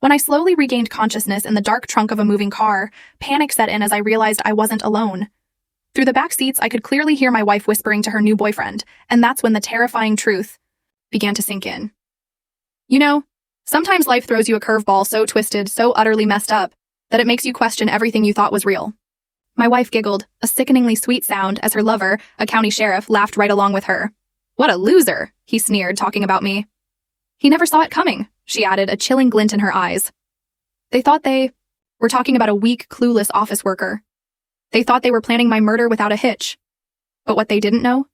When I slowly regained consciousness in the dark trunk of a moving car, panic set in as I realized I wasn't alone. Through the back seats, I could clearly hear my wife whispering to her new boyfriend, and that's when the terrifying truth began to sink in. You know, sometimes life throws you a curveball so twisted, so utterly messed up, that it makes you question everything you thought was real. My wife giggled, a sickeningly sweet sound, as her lover, a county sheriff, laughed right along with her. "What a loser," he sneered, talking about me. "He never saw it coming," she added, a chilling glint in her eyes. They thought they were talking about a weak, clueless office worker. They thought they were planning my murder without a hitch. But what they didn't know,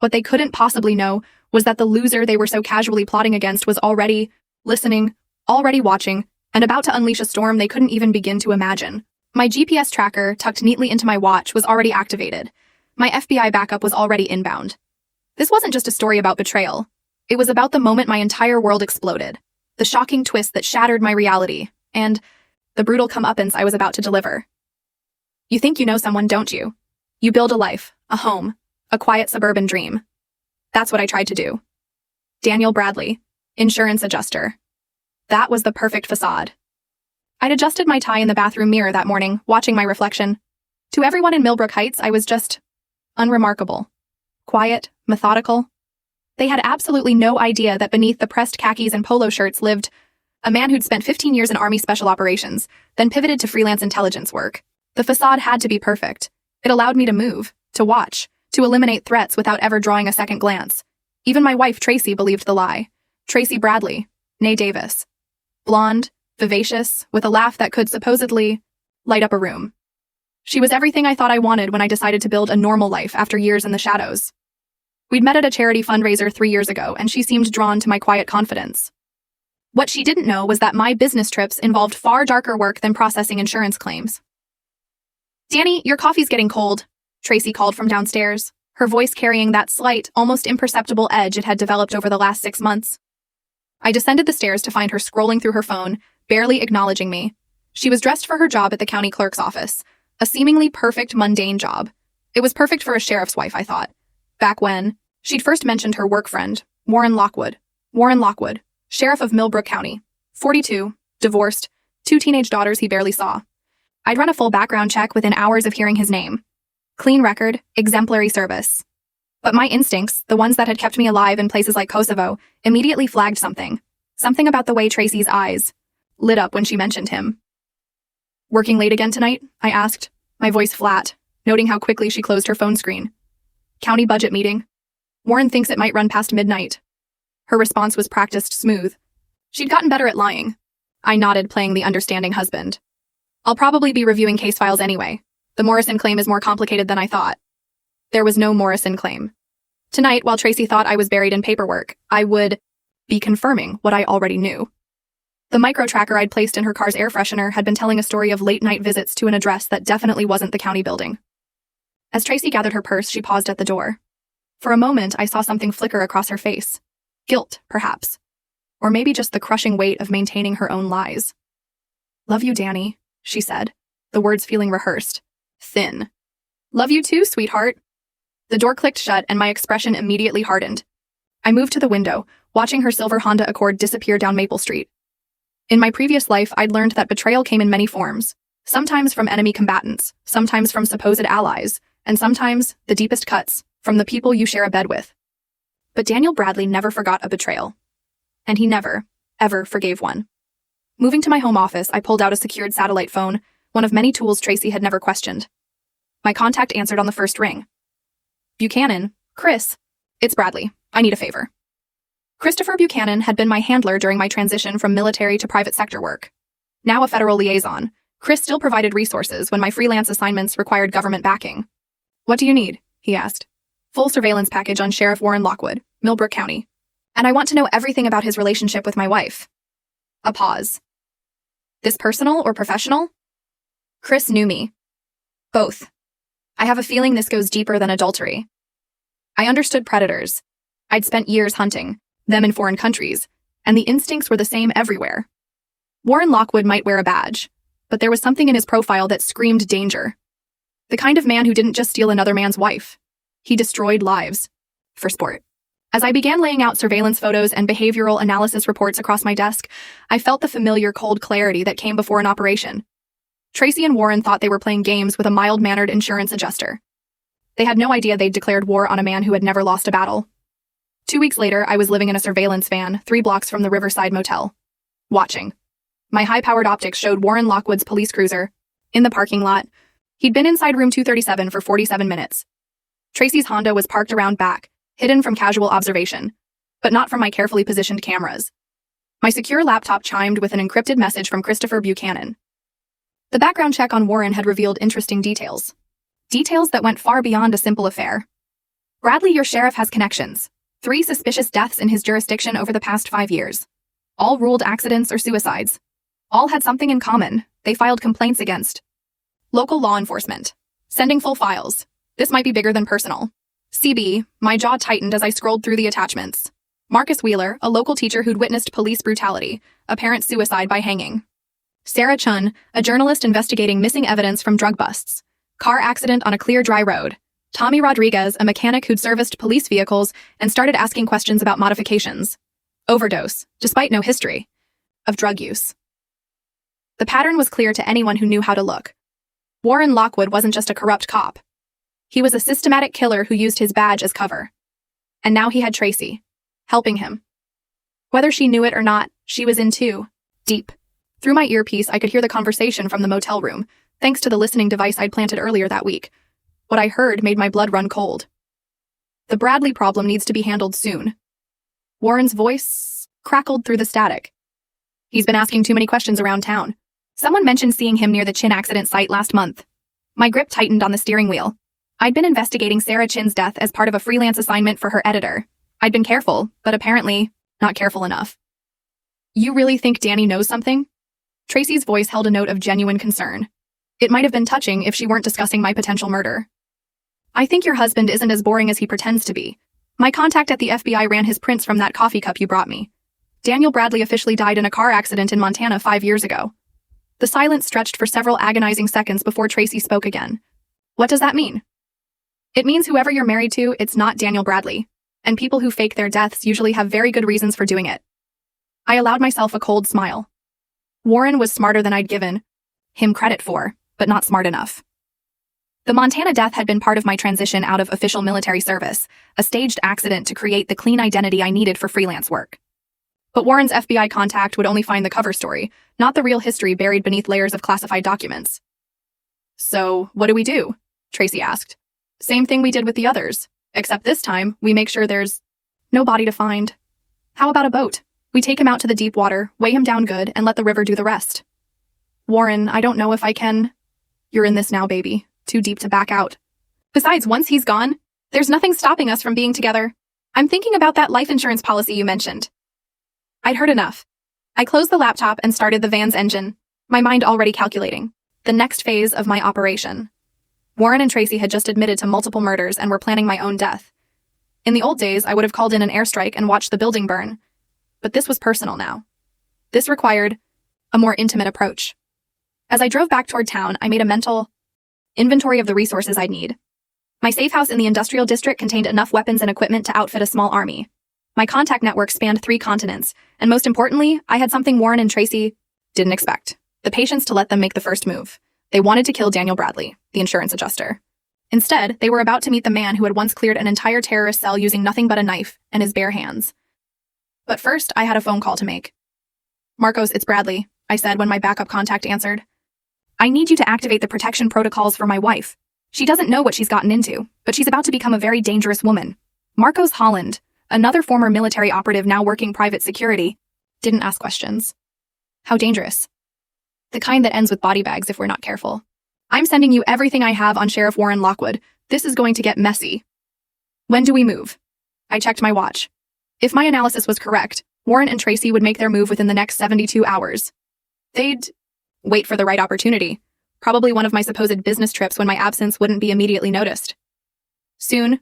what they couldn't possibly know, was that the loser they were so casually plotting against was already listening, already watching, and about to unleash a storm they couldn't even begin to imagine. My GPS tracker, tucked neatly into my watch, was already activated. My FBI backup was already inbound. This wasn't just a story about betrayal. It was about the moment my entire world exploded, the shocking twist that shattered my reality, and the brutal comeuppance I was about to deliver. You think you know someone, don't you? You build a life, a home, a quiet suburban dream. That's what I tried to do. Daniel Bradley, insurance adjuster. That was the perfect facade. I'd adjusted my tie in the bathroom mirror that morning, watching my reflection. To everyone in Millbrook Heights, I was just unremarkable. Quiet, methodical. They had absolutely no idea that beneath the pressed khakis and polo shirts lived a man who'd spent 15 years in Army Special Operations, then pivoted to freelance intelligence work. The facade had to be perfect. It allowed me to move, to watch, to eliminate threats without ever drawing a second glance. Even my wife, Tracy, believed the lie. Tracy Bradley, née Davis. Blonde, vivacious, with a laugh that could supposedly light up a room. She was everything I thought I wanted when I decided to build a normal life after years in the shadows. We'd met at a charity fundraiser 3 years ago, and she seemed drawn to my quiet confidence. What she didn't know was that my business trips involved far darker work than processing insurance claims. "Danny, your coffee's getting cold," Tracy called from downstairs, her voice carrying that slight, almost imperceptible edge it had developed over the last 6 months. I descended the stairs to find her scrolling through her phone, barely acknowledging me. She was dressed for her job at the county clerk's office, a seemingly perfect, mundane job. It was perfect for a sheriff's wife, I thought. Back when she'd first mentioned her work friend, Warren Lockwood, sheriff of Millbrook County, 42, divorced, 2 teenage daughters he barely saw. I'd run a full background check within hours of hearing his name. Clean record, exemplary service. But my instincts, the ones that had kept me alive in places like Kosovo, immediately flagged something. Something about the way Tracy's eyes lit up when she mentioned him. "Working late again tonight?" I asked, my voice flat, noting how quickly she closed her phone screen. "County budget meeting. Warren thinks it might run past midnight." Her response was practiced smooth. She'd gotten better at lying. I nodded, playing the understanding husband. "I'll probably be reviewing case files anyway. The Morrison claim is more complicated than I thought." There was no Morrison claim. Tonight, while Tracy thought I was buried in paperwork, I would be confirming what I already knew. The micro-tracker I'd placed in her car's air freshener had been telling a story of late-night visits to an address that definitely wasn't the county building. As Tracy gathered her purse, she paused at the door. For a moment, I saw something flicker across her face. Guilt, perhaps. Or maybe just the crushing weight of maintaining her own lies. "Love you, Danny," she said, the words feeling rehearsed. Thin. "Love you too, sweetheart." The door clicked shut and my expression immediately hardened. I moved to the window, watching her silver Honda Accord disappear down Maple Street. In my previous life, I'd learned that betrayal came in many forms, sometimes from enemy combatants, sometimes from supposed allies, and sometimes, the deepest cuts, from the people you share a bed with. But Daniel Bradley never forgot a betrayal. And he never, ever forgave one. Moving to my home office, I pulled out a secured satellite phone, one of many tools Tracy had never questioned. My contact answered on the first ring. "Buchanan, Chris. It's Bradley. I need a favor." Christopher Buchanan had been my handler during my transition from military to private sector work. Now a federal liaison, Chris still provided resources when my freelance assignments required government backing. "What do you need?" he asked. "Full surveillance package on Sheriff Warren Lockwood, Millbrook County. And I want to know everything about his relationship with my wife." A pause. "This personal or professional?" Chris knew me. "Both. I have a feeling this goes deeper than adultery." I understood predators. I'd spent years hunting, them in foreign countries, and the instincts were the same everywhere. Warren Lockwood might wear a badge, but there was something in his profile that screamed danger. The kind of man who didn't just steal another man's wife. He destroyed lives. For sport. As I began laying out surveillance photos and behavioral analysis reports across my desk, I felt the familiar cold clarity that came before an operation. Tracy and Warren thought they were playing games with a mild-mannered insurance adjuster. They had no idea they'd declared war on a man who had never lost a battle. 2 weeks later, I was living in a surveillance van 3 blocks from the Riverside Motel. Watching. My high-powered optics showed Warren Lockwood's police cruiser in the parking lot. He'd been inside room 237 for 47 minutes. Tracy's Honda was parked around back, hidden from casual observation, but not from my carefully positioned cameras. My secure laptop chimed with an encrypted message from Christopher Buchanan. The background check on Warren had revealed interesting details. Details that went far beyond a simple affair. Bradley, your sheriff, has connections. 3 suspicious deaths in his jurisdiction over the past 5 years. All ruled accidents or suicides. All had something in common. They filed complaints against local law enforcement. Sending full files. This might be bigger than personal. CB, my jaw tightened as I scrolled through the attachments. Marcus Wheeler, a local teacher who'd witnessed police brutality, apparent suicide by hanging. Sarah Chun, a journalist investigating missing evidence from drug busts. Car accident on a clear, dry road. Tommy Rodriguez, a mechanic who'd serviced police vehicles and started asking questions about modifications. Overdose, despite no history of drug use. The pattern was clear to anyone who knew how to look. Warren Lockwood wasn't just a corrupt cop. He was a systematic killer who used his badge as cover. And now he had Tracy, helping him. Whether she knew it or not, she was in too deep. Through my earpiece, I could hear the conversation from the motel room, thanks to the listening device I'd planted earlier that week. What I heard made my blood run cold. The Bradley problem needs to be handled soon. Warren's voice crackled through the static. He's been asking too many questions around town. Someone mentioned seeing him near the Chin accident site last month. My grip tightened on the steering wheel. I'd been investigating Sarah Chin's death as part of a freelance assignment for her editor. I'd been careful, but apparently not careful enough. You really think Danny knows something? Tracy's voice held a note of genuine concern. It might have been touching if she weren't discussing my potential murder. I think your husband isn't as boring as he pretends to be. My contact at the FBI ran his prints from that coffee cup you brought me. Daniel Bradley officially died in a car accident in Montana 5 years ago. The silence stretched for several agonizing seconds before Tracy spoke again. What does that mean? It means whoever you're married to, it's not Daniel Bradley. And people who fake their deaths usually have very good reasons for doing it. I allowed myself a cold smile. Warren was smarter than I'd given him credit for, but not smart enough. The Montana death had been part of my transition out of official military service, a staged accident to create the clean identity I needed for freelance work. But Warren's FBI contact would only find the cover story, not the real history buried beneath layers of classified documents. So, what do we do? Tracy asked. Same thing we did with the others, except this time, we make sure there's no body to find. How about a boat? We take him out to the deep water, weigh him down good, and let the river do the rest. Warren, I don't know if I can. You're in this now, baby. Too deep to back out. Besides, once he's gone, there's nothing stopping us from being together. I'm thinking about that life insurance policy you mentioned. I'd heard enough. I closed the laptop and started the van's engine, my mind already calculating the next phase of my operation. Warren and Tracy had just admitted to multiple murders and were planning my own death. In the old days, I would have called in an airstrike and watched the building burn. But this was personal now. This required a more intimate approach. As I drove back toward town, I made a mental inventory of the resources I'd need. My safe house in the industrial district contained enough weapons and equipment to outfit a small army. My contact network spanned 3 continents, and most importantly, I had something Warren and Tracy didn't expect: the patience to let them make the first move. They wanted to kill Daniel Bradley, the insurance adjuster. Instead, they were about to meet the man who had once cleared an entire terrorist cell using nothing but a knife and his bare hands. But first, I had a phone call to make. Marcos, it's Bradley, I said when my backup contact answered. I need you to activate the protection protocols for my wife. She doesn't know what she's gotten into, but she's about to become a very dangerous woman. Marcos Holland, another former military operative now working private security, didn't ask questions. How dangerous? The kind that ends with body bags if we're not careful. I'm sending you everything I have on Sheriff Warren Lockwood. This is going to get messy. When do we move? I checked my watch. If my analysis was correct, Warren and Tracy would make their move within the next 72 hours. They'd wait for the right opportunity. Probably one of my supposed business trips when my absence wouldn't be immediately noticed. Soon,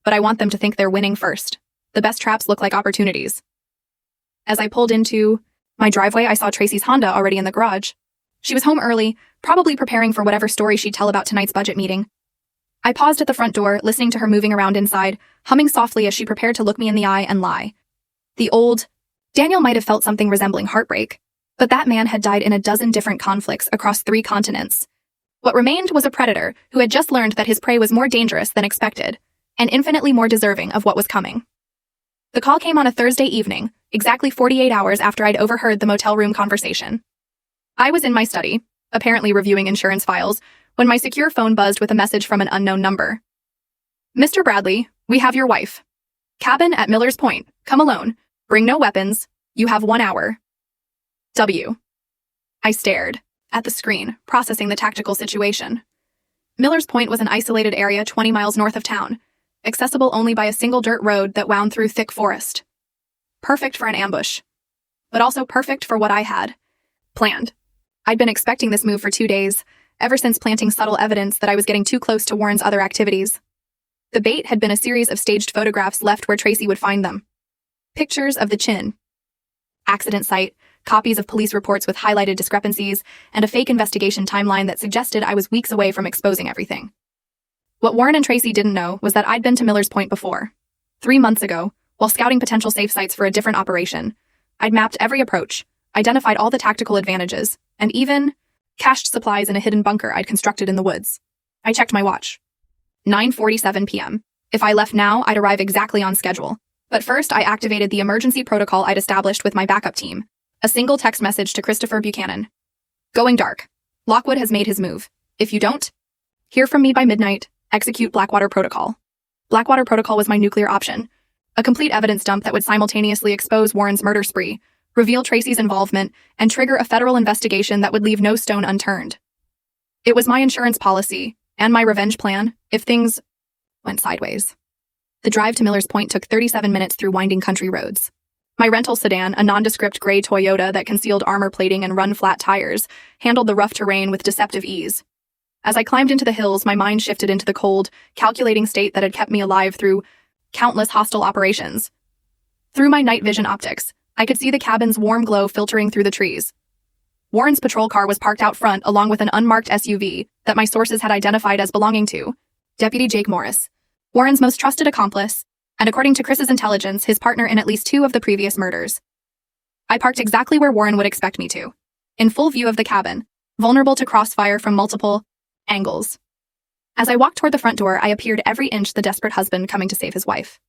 but I want them to think they're winning first. The best traps look like opportunities. As I pulled into my driveway, I saw Tracy's Honda already in the garage. She was home early, probably preparing for whatever story she'd tell about tonight's budget meeting. I paused at the front door, listening to her moving around inside, humming softly as she prepared to look me in the eye and lie. The old Daniel might have felt something resembling heartbreak, but that man had died in a dozen different conflicts across 3 continents. What remained was a predator who had just learned that his prey was more dangerous than expected, and infinitely more deserving of what was coming. The call came on a Thursday evening, exactly 48 hours after I'd overheard the motel room conversation. I was in my study, apparently reviewing insurance files, when my secure phone buzzed with a message from an unknown number. "Mr. Bradley, we have your wife. Cabin at Miller's Point. Come alone. Bring no weapons. You have 1 hour. W." I stared at the screen, processing the tactical situation. Miller's Point was an isolated area 20 miles north of town, accessible only by a single dirt road that wound through thick forest. Perfect for an ambush, but also perfect for what I had planned. I'd been expecting this move for 2 days, ever since planting subtle evidence that I was getting too close to Warren's other activities. The bait had been a series of staged photographs left where Tracy would find them. Pictures of the Chin accident site, copies of police reports with highlighted discrepancies, and a fake investigation timeline that suggested I was weeks away from exposing everything. What Warren and Tracy didn't know was that I'd been to Miller's Point before. 3 months ago, while scouting potential safe sites for a different operation, I'd mapped every approach, identified all the tactical advantages, and even cached supplies in a hidden bunker I'd constructed in the woods. I checked my watch. 9:47 p.m. If I left now, I'd arrive exactly on schedule. But first, I activated the emergency protocol I'd established with my backup team. A single text message to Christopher Buchanan. "Going dark. Lockwood has made his move. If you don't hear from me by midnight, execute Blackwater Protocol." Blackwater Protocol was my nuclear option. A complete evidence dump that would simultaneously expose Warren's murder spree, reveal Tracy's involvement, and trigger a federal investigation that would leave no stone unturned. It was my insurance policy, and my revenge plan, if things went sideways. The drive to Miller's Point took 37 minutes through winding country roads. My rental sedan, a nondescript gray Toyota that concealed armor plating and run-flat tires, handled the rough terrain with deceptive ease. As I climbed into the hills, my mind shifted into the cold, calculating state that had kept me alive through countless hostile operations. Through my night vision optics, I could see the cabin's warm glow filtering through the trees. Warren's patrol car was parked out front along with an unmarked SUV that my sources had identified as belonging to Deputy Jake Morris, Warren's most trusted accomplice, and according to Chris's intelligence, his partner in at least 2 of the previous murders. I parked exactly where Warren would expect me to, in full view of the cabin, vulnerable to crossfire from multiple angles. As I walked toward the front door, I appeared every inch the desperate husband coming to save his wife.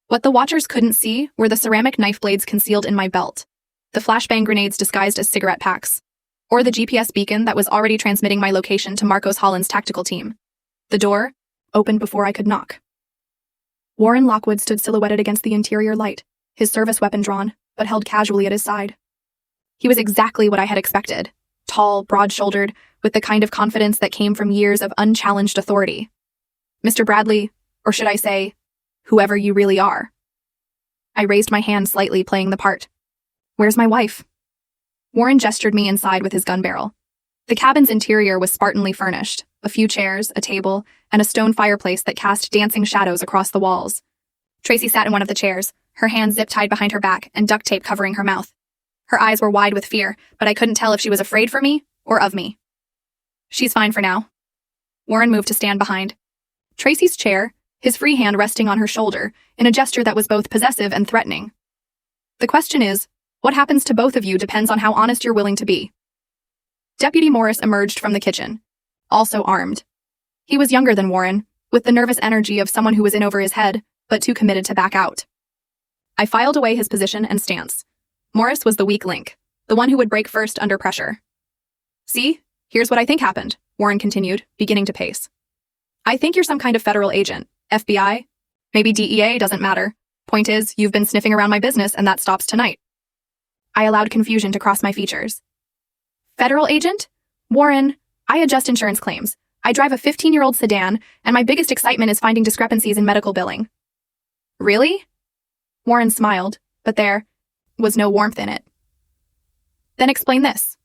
What the watchers couldn't see were the ceramic knife blades concealed in my belt, the flashbang grenades disguised as cigarette packs, or the GPS beacon that was already transmitting my location to Marcos Holland's tactical team. The door opened before I could knock. Warren Lockwood stood silhouetted against the interior light, his service weapon drawn, but held casually at his side. He was exactly what I had expected, tall, broad-shouldered, with the kind of confidence that came from years of unchallenged authority. "Mr. Bradley, or should I say, whoever you really are." I raised my hand slightly, playing the part. "Where's my wife?" Warren gestured me inside with his gun barrel. The cabin's interior was spartanly furnished, a few chairs, a table, and a stone fireplace that cast dancing shadows across the walls. Tracy sat in one of the chairs, her hands zip-tied behind her back and duct tape covering her mouth. Her eyes were wide with fear, but I couldn't tell if she was afraid for me or of me. "She's fine for now." Warren moved to stand behind Tracy's chair, his free hand resting on her shoulder, in a gesture that was both possessive and threatening. "The question is, what happens to both of you depends on how honest you're willing to be." Deputy Morris emerged from the kitchen, also armed. He was younger than Warren, with the nervous energy of someone who was in over his head, but too committed to back out. I filed away his position and stance. Morris was the weak link, the one who would break first under pressure. "See, here's what I think happened," Warren continued, beginning to pace. "I think you're some kind of federal agent, FBI, maybe DEA, doesn't matter. Point is, you've been sniffing around my business and that stops tonight." I allowed confusion to cross my features. "Federal agent? Warren, I adjust insurance claims. I drive a 15-year-old sedan, and my biggest excitement is finding discrepancies in medical billing." "Really?" Warren smiled, but there was no warmth in it. "Then explain this."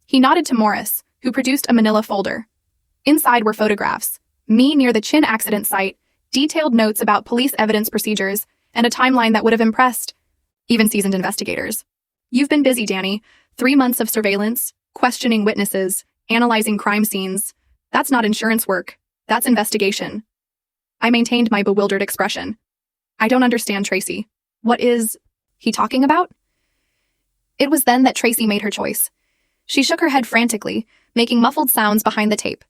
He nodded to Morris, who produced a manila folder. Inside were photographs, me near the Chin accident site, detailed notes about police evidence procedures, and a timeline that would have impressed even seasoned investigators. "You've been busy, Danny. 3 months of surveillance, questioning witnesses, analyzing crime scenes. That's not insurance work. That's investigation. I maintained my bewildered expression. I don't understand, Tracy. What is he talking about? It was then that Tracy made her choice. She shook her head frantically, making muffled sounds behind the tape.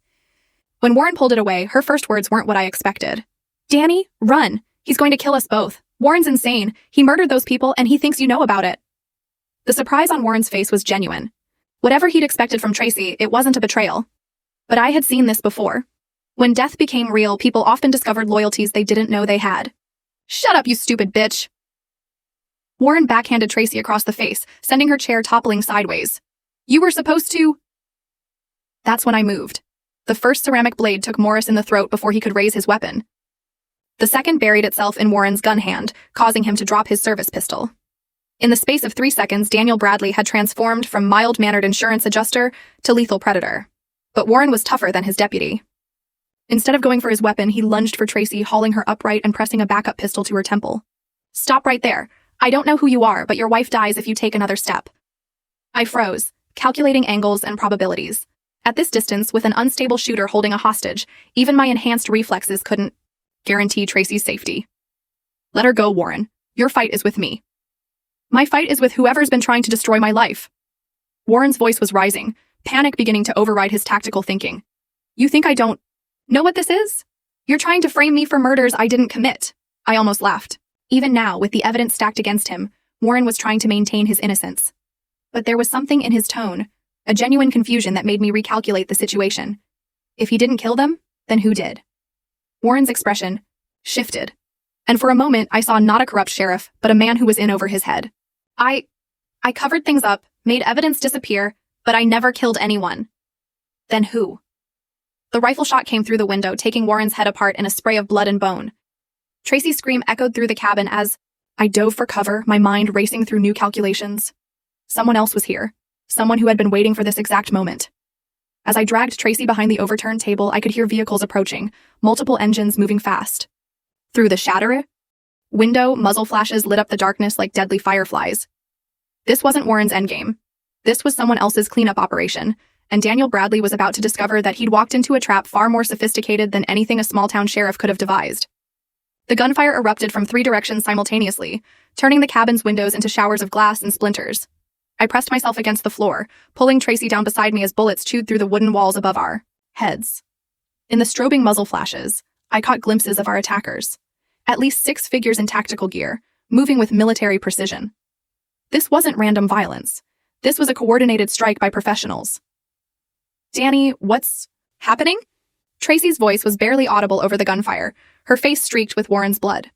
When Warren pulled it away, her first words weren't what I expected. Danny, run. He's going to kill us both. Warren's insane. He murdered those people and he thinks you know about it. The surprise on Warren's face was genuine. Whatever he'd expected from Tracy, it wasn't a betrayal. But I had seen this before. When death became real, people often discovered loyalties they didn't know they had. Shut up, you stupid bitch. Warren backhanded Tracy across the face, sending her chair toppling sideways. You were supposed to... That's when I moved. The first ceramic blade took Morris in the throat before he could raise his weapon. The second buried itself in Warren's gun hand, causing him to drop his service pistol. In the space of 3 seconds, Daniel Bradley had transformed from mild-mannered insurance adjuster to lethal predator. But Warren was tougher than his deputy. Instead of going for his weapon, he lunged for Tracy, hauling her upright and pressing a backup pistol to her temple. Stop right there. I don't know who you are, but your wife dies if you take another step. I froze, calculating angles and probabilities. At this distance, with an unstable shooter holding a hostage, even my enhanced reflexes couldn't guarantee Tracy's safety. Let her go, Warren. Your fight is with me. My fight is with whoever's been trying to destroy my life. Warren's voice was rising, panic beginning to override his tactical thinking. You think I don't know what this is? You're trying to frame me for murders I didn't commit. I almost laughed. Even now, with the evidence stacked against him, Warren was trying to maintain his innocence. But there was something in his tone, a genuine confusion that made me recalculate the situation. If he didn't kill them, then who did? Warren's expression shifted. And for a moment, I saw not a corrupt sheriff, but a man who was in over his head. I covered things up, made evidence disappear, but I never killed anyone. Then who? The rifle shot came through the window, taking Warren's head apart in a spray of blood and bone. Tracy's scream echoed through the cabin as I dove for cover, my mind racing through new calculations. Someone else was here. Someone who had been waiting for this exact moment. As I dragged Tracy behind the overturned table, I could hear vehicles approaching, multiple engines moving fast. Through the shatter, window muzzle flashes lit up the darkness like deadly fireflies. This wasn't Warren's endgame. This was someone else's cleanup operation, and Daniel Bradley was about to discover that he'd walked into a trap far more sophisticated than anything a small-town sheriff could have devised. The gunfire erupted from 3 directions simultaneously, turning the cabin's windows into showers of glass and splinters. I pressed myself against the floor, pulling Tracy down beside me as bullets chewed through the wooden walls above our heads. In the strobing muzzle flashes, I caught glimpses of our attackers. At least 6 figures in tactical gear, moving with military precision. This wasn't random violence. This was a coordinated strike by professionals. Danny, what's happening? Tracy's voice was barely audible over the gunfire, her face streaked with Warren's blood.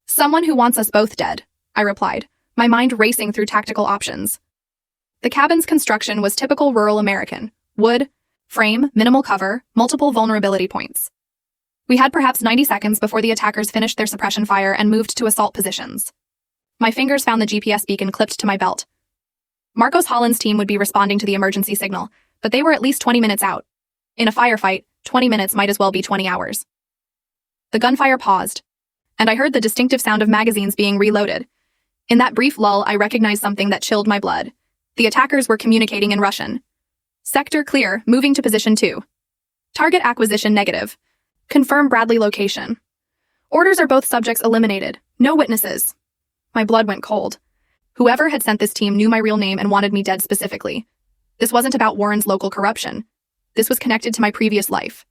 Someone who wants us both dead, I replied, my mind racing through tactical options. The cabin's construction was typical rural American. Wood, frame, minimal cover, multiple vulnerability points. We had perhaps 90 seconds before the attackers finished their suppression fire and moved to assault positions. My fingers found the GPS beacon clipped to my belt. Marcos Holland's team would be responding to the emergency signal, but they were at least 20 minutes out. In a firefight, 20 minutes might as well be 20 hours. The gunfire paused, and I heard the distinctive sound of magazines being reloaded. In that brief lull, I recognized something that chilled my blood. The attackers were communicating in Russian. Sector clear, moving to position 2. Target acquisition negative. Confirm Bradley location. Orders are both subjects eliminated. No witnesses. My blood went cold. Whoever had sent this team knew my real name and wanted me dead specifically. This wasn't about Warren's local corruption. This was connected to my previous life.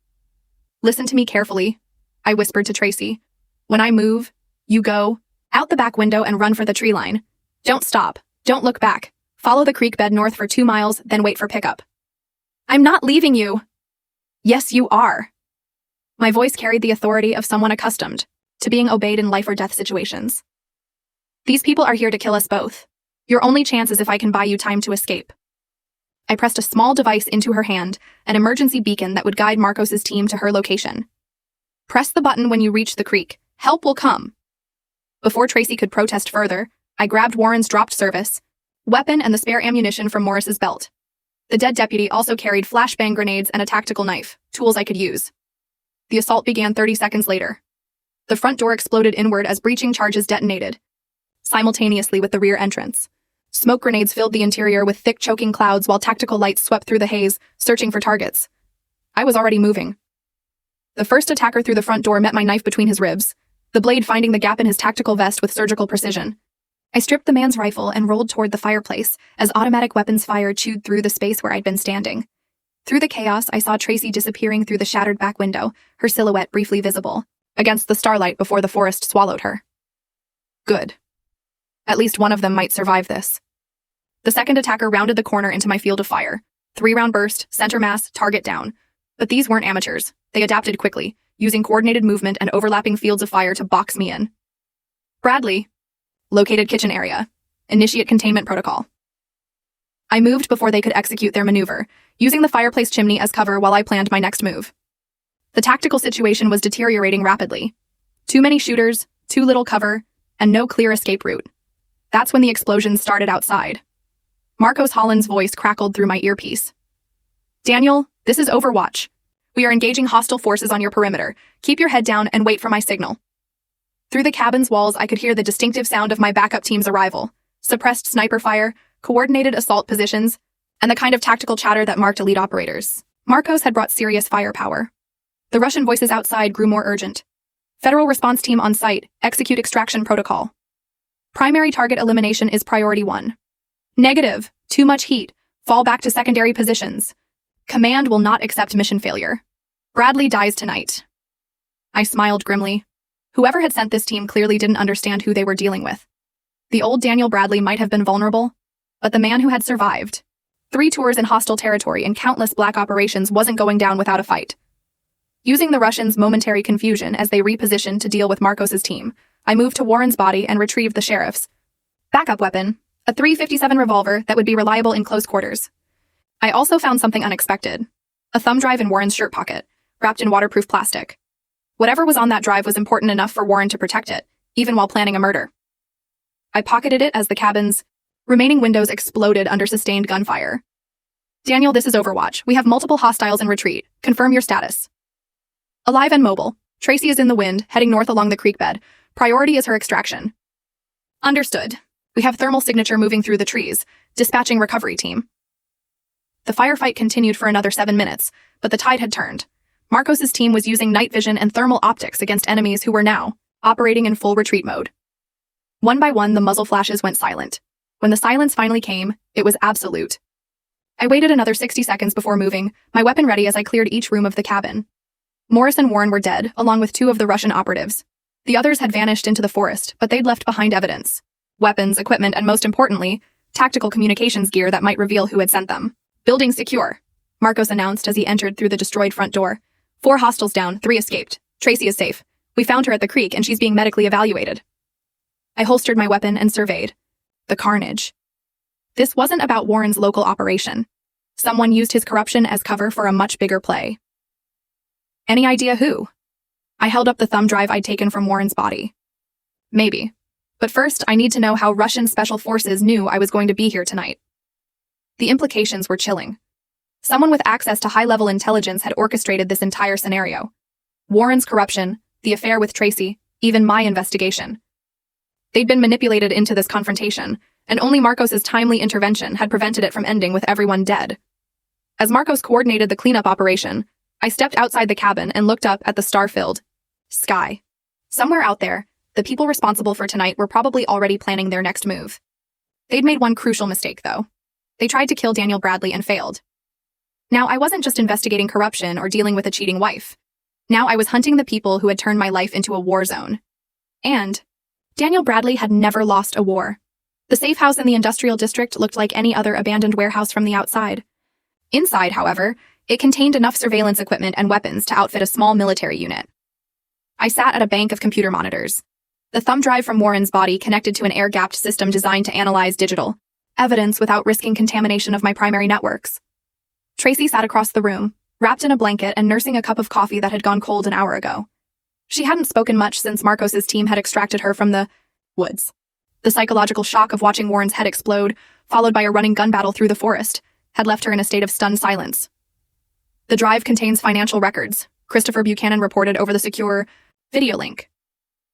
Listen to me carefully, I whispered to Tracy. When I move, you go out the back window and run for the tree line. Don't stop. Don't look back. Follow the creek bed north for 2 miles, then wait for pickup. I'm not leaving you. Yes, you are. My voice carried the authority of someone accustomed to being obeyed in life or death situations. These people are here to kill us both. Your only chance is if I can buy you time to escape. I pressed a small device into her hand, an emergency beacon that would guide Marcos's team to her location. Press the button when you reach the creek. Help will come. Before Tracy could protest further, I grabbed Warren's dropped service weapon and the spare ammunition from Morris's belt. The dead deputy also carried flashbang grenades and a tactical knife, tools I could use. The assault began 30 seconds later. The front door exploded inward as breaching charges detonated, simultaneously with the rear entrance. Smoke grenades filled the interior with thick choking clouds while tactical lights swept through the haze, searching for targets. I was already moving. The first attacker through the front door met my knife between his ribs, the blade finding the gap in his tactical vest with surgical precision. I stripped the man's rifle and rolled toward the fireplace as automatic weapons fire chewed through the space where I'd been standing. Through the chaos, I saw Tracy disappearing through the shattered back window, her silhouette briefly visible against the starlight before the forest swallowed her. Good. At least one of them might survive this. The second attacker rounded the corner into my field of fire. 3-round burst, center mass, target down. But these weren't amateurs. They adapted quickly, using coordinated movement and overlapping fields of fire to box me in. Bradley. Located kitchen area. Initiate containment protocol. I moved before they could execute their maneuver, using the fireplace chimney as cover while I planned my next move. The tactical situation was deteriorating rapidly. Too many shooters, too little cover, and no clear escape route. That's when the explosions started outside. Marcos Holland's voice crackled through my earpiece. Daniel, this is Overwatch. We are engaging hostile forces on your perimeter. Keep your head down and wait for my signal. Through the cabin's walls, I could hear the distinctive sound of my backup team's arrival. Suppressed sniper fire, coordinated assault positions, and the kind of tactical chatter that marked elite operators. Marcos had brought serious firepower. The Russian voices outside grew more urgent. Federal response team on site, execute extraction protocol. Primary target elimination is priority 1. Negative, too much heat, fall back to secondary positions. Command will not accept mission failure. Bradley dies tonight. I smiled grimly. Whoever had sent this team clearly didn't understand who they were dealing with. The old Daniel Bradley might have been vulnerable, but the man who had survived 3 tours in hostile territory and countless black operations wasn't going down without a fight. Using the Russians' momentary confusion as they repositioned to deal with Marcos's team, I moved to Warren's body and retrieved the sheriff's backup weapon, a .357 revolver that would be reliable in close quarters. I also found something unexpected, a thumb drive in Warren's shirt pocket, wrapped in waterproof plastic. Whatever was on that drive was important enough for Warren to protect it, even while planning a murder. I pocketed it as the cabin's remaining windows exploded under sustained gunfire. Daniel, this is Overwatch. We have multiple hostiles in retreat. Confirm your status. Alive and mobile. Tracy is in the wind, heading north along the creek bed. Priority is her extraction. Understood. We have thermal signature moving through the trees. Dispatching recovery team. The firefight continued for another 7 minutes, but the tide had turned. Marcos's team was using night vision and thermal optics against enemies who were now operating in full retreat mode. One by one, the muzzle flashes went silent. When the silence finally came, it was absolute. I waited another 60 seconds before moving, my weapon ready as I cleared each room of the cabin. Morris and Warren were dead, along with 2 of the Russian operatives. The others had vanished into the forest, but they'd left behind evidence. Weapons, equipment, and most importantly, tactical communications gear that might reveal who had sent them. Building secure, Marcos announced as he entered through the destroyed front door. 4 hostiles down, 3 escaped. Tracy is safe. We found her at the creek and she's being medically evaluated. I holstered my weapon and surveyed the carnage. This wasn't about Warren's local operation. Someone used his corruption as cover for a much bigger play. Any idea who? I held up the thumb drive I'd taken from Warren's body. Maybe. But first, I need to know how Russian special forces knew I was going to be here tonight. The implications were chilling. Someone with access to high-level intelligence had orchestrated this entire scenario. Warren's corruption, the affair with Tracy, even my investigation. They'd been manipulated into this confrontation, and only Marcos's timely intervention had prevented it from ending with everyone dead. As Marcos coordinated the cleanup operation, I stepped outside the cabin and looked up at the star-filled sky. Somewhere out there, the people responsible for tonight were probably already planning their next move. They'd made one crucial mistake, though. They tried to kill Daniel Bradley and failed. Now, I wasn't just investigating corruption or dealing with a cheating wife. Now I was hunting the people who had turned my life into a war zone. And Daniel Bradley had never lost a war. The safe house in the industrial district looked like any other abandoned warehouse from the outside. Inside, however, it contained enough surveillance equipment and weapons to outfit a small military unit. I sat at a bank of computer monitors. The thumb drive from Warren's body connected to an air-gapped system designed to analyze digital evidence without risking contamination of my primary networks. Tracy sat across the room, wrapped in a blanket and nursing a cup of coffee that had gone cold an hour ago. She hadn't spoken much since Marcos's team had extracted her from the woods. The psychological shock of watching Warren's head explode, followed by a running gun battle through the forest, had left her in a state of stunned silence. The drive contains financial records, Christopher Buchanan reported over the secure video link.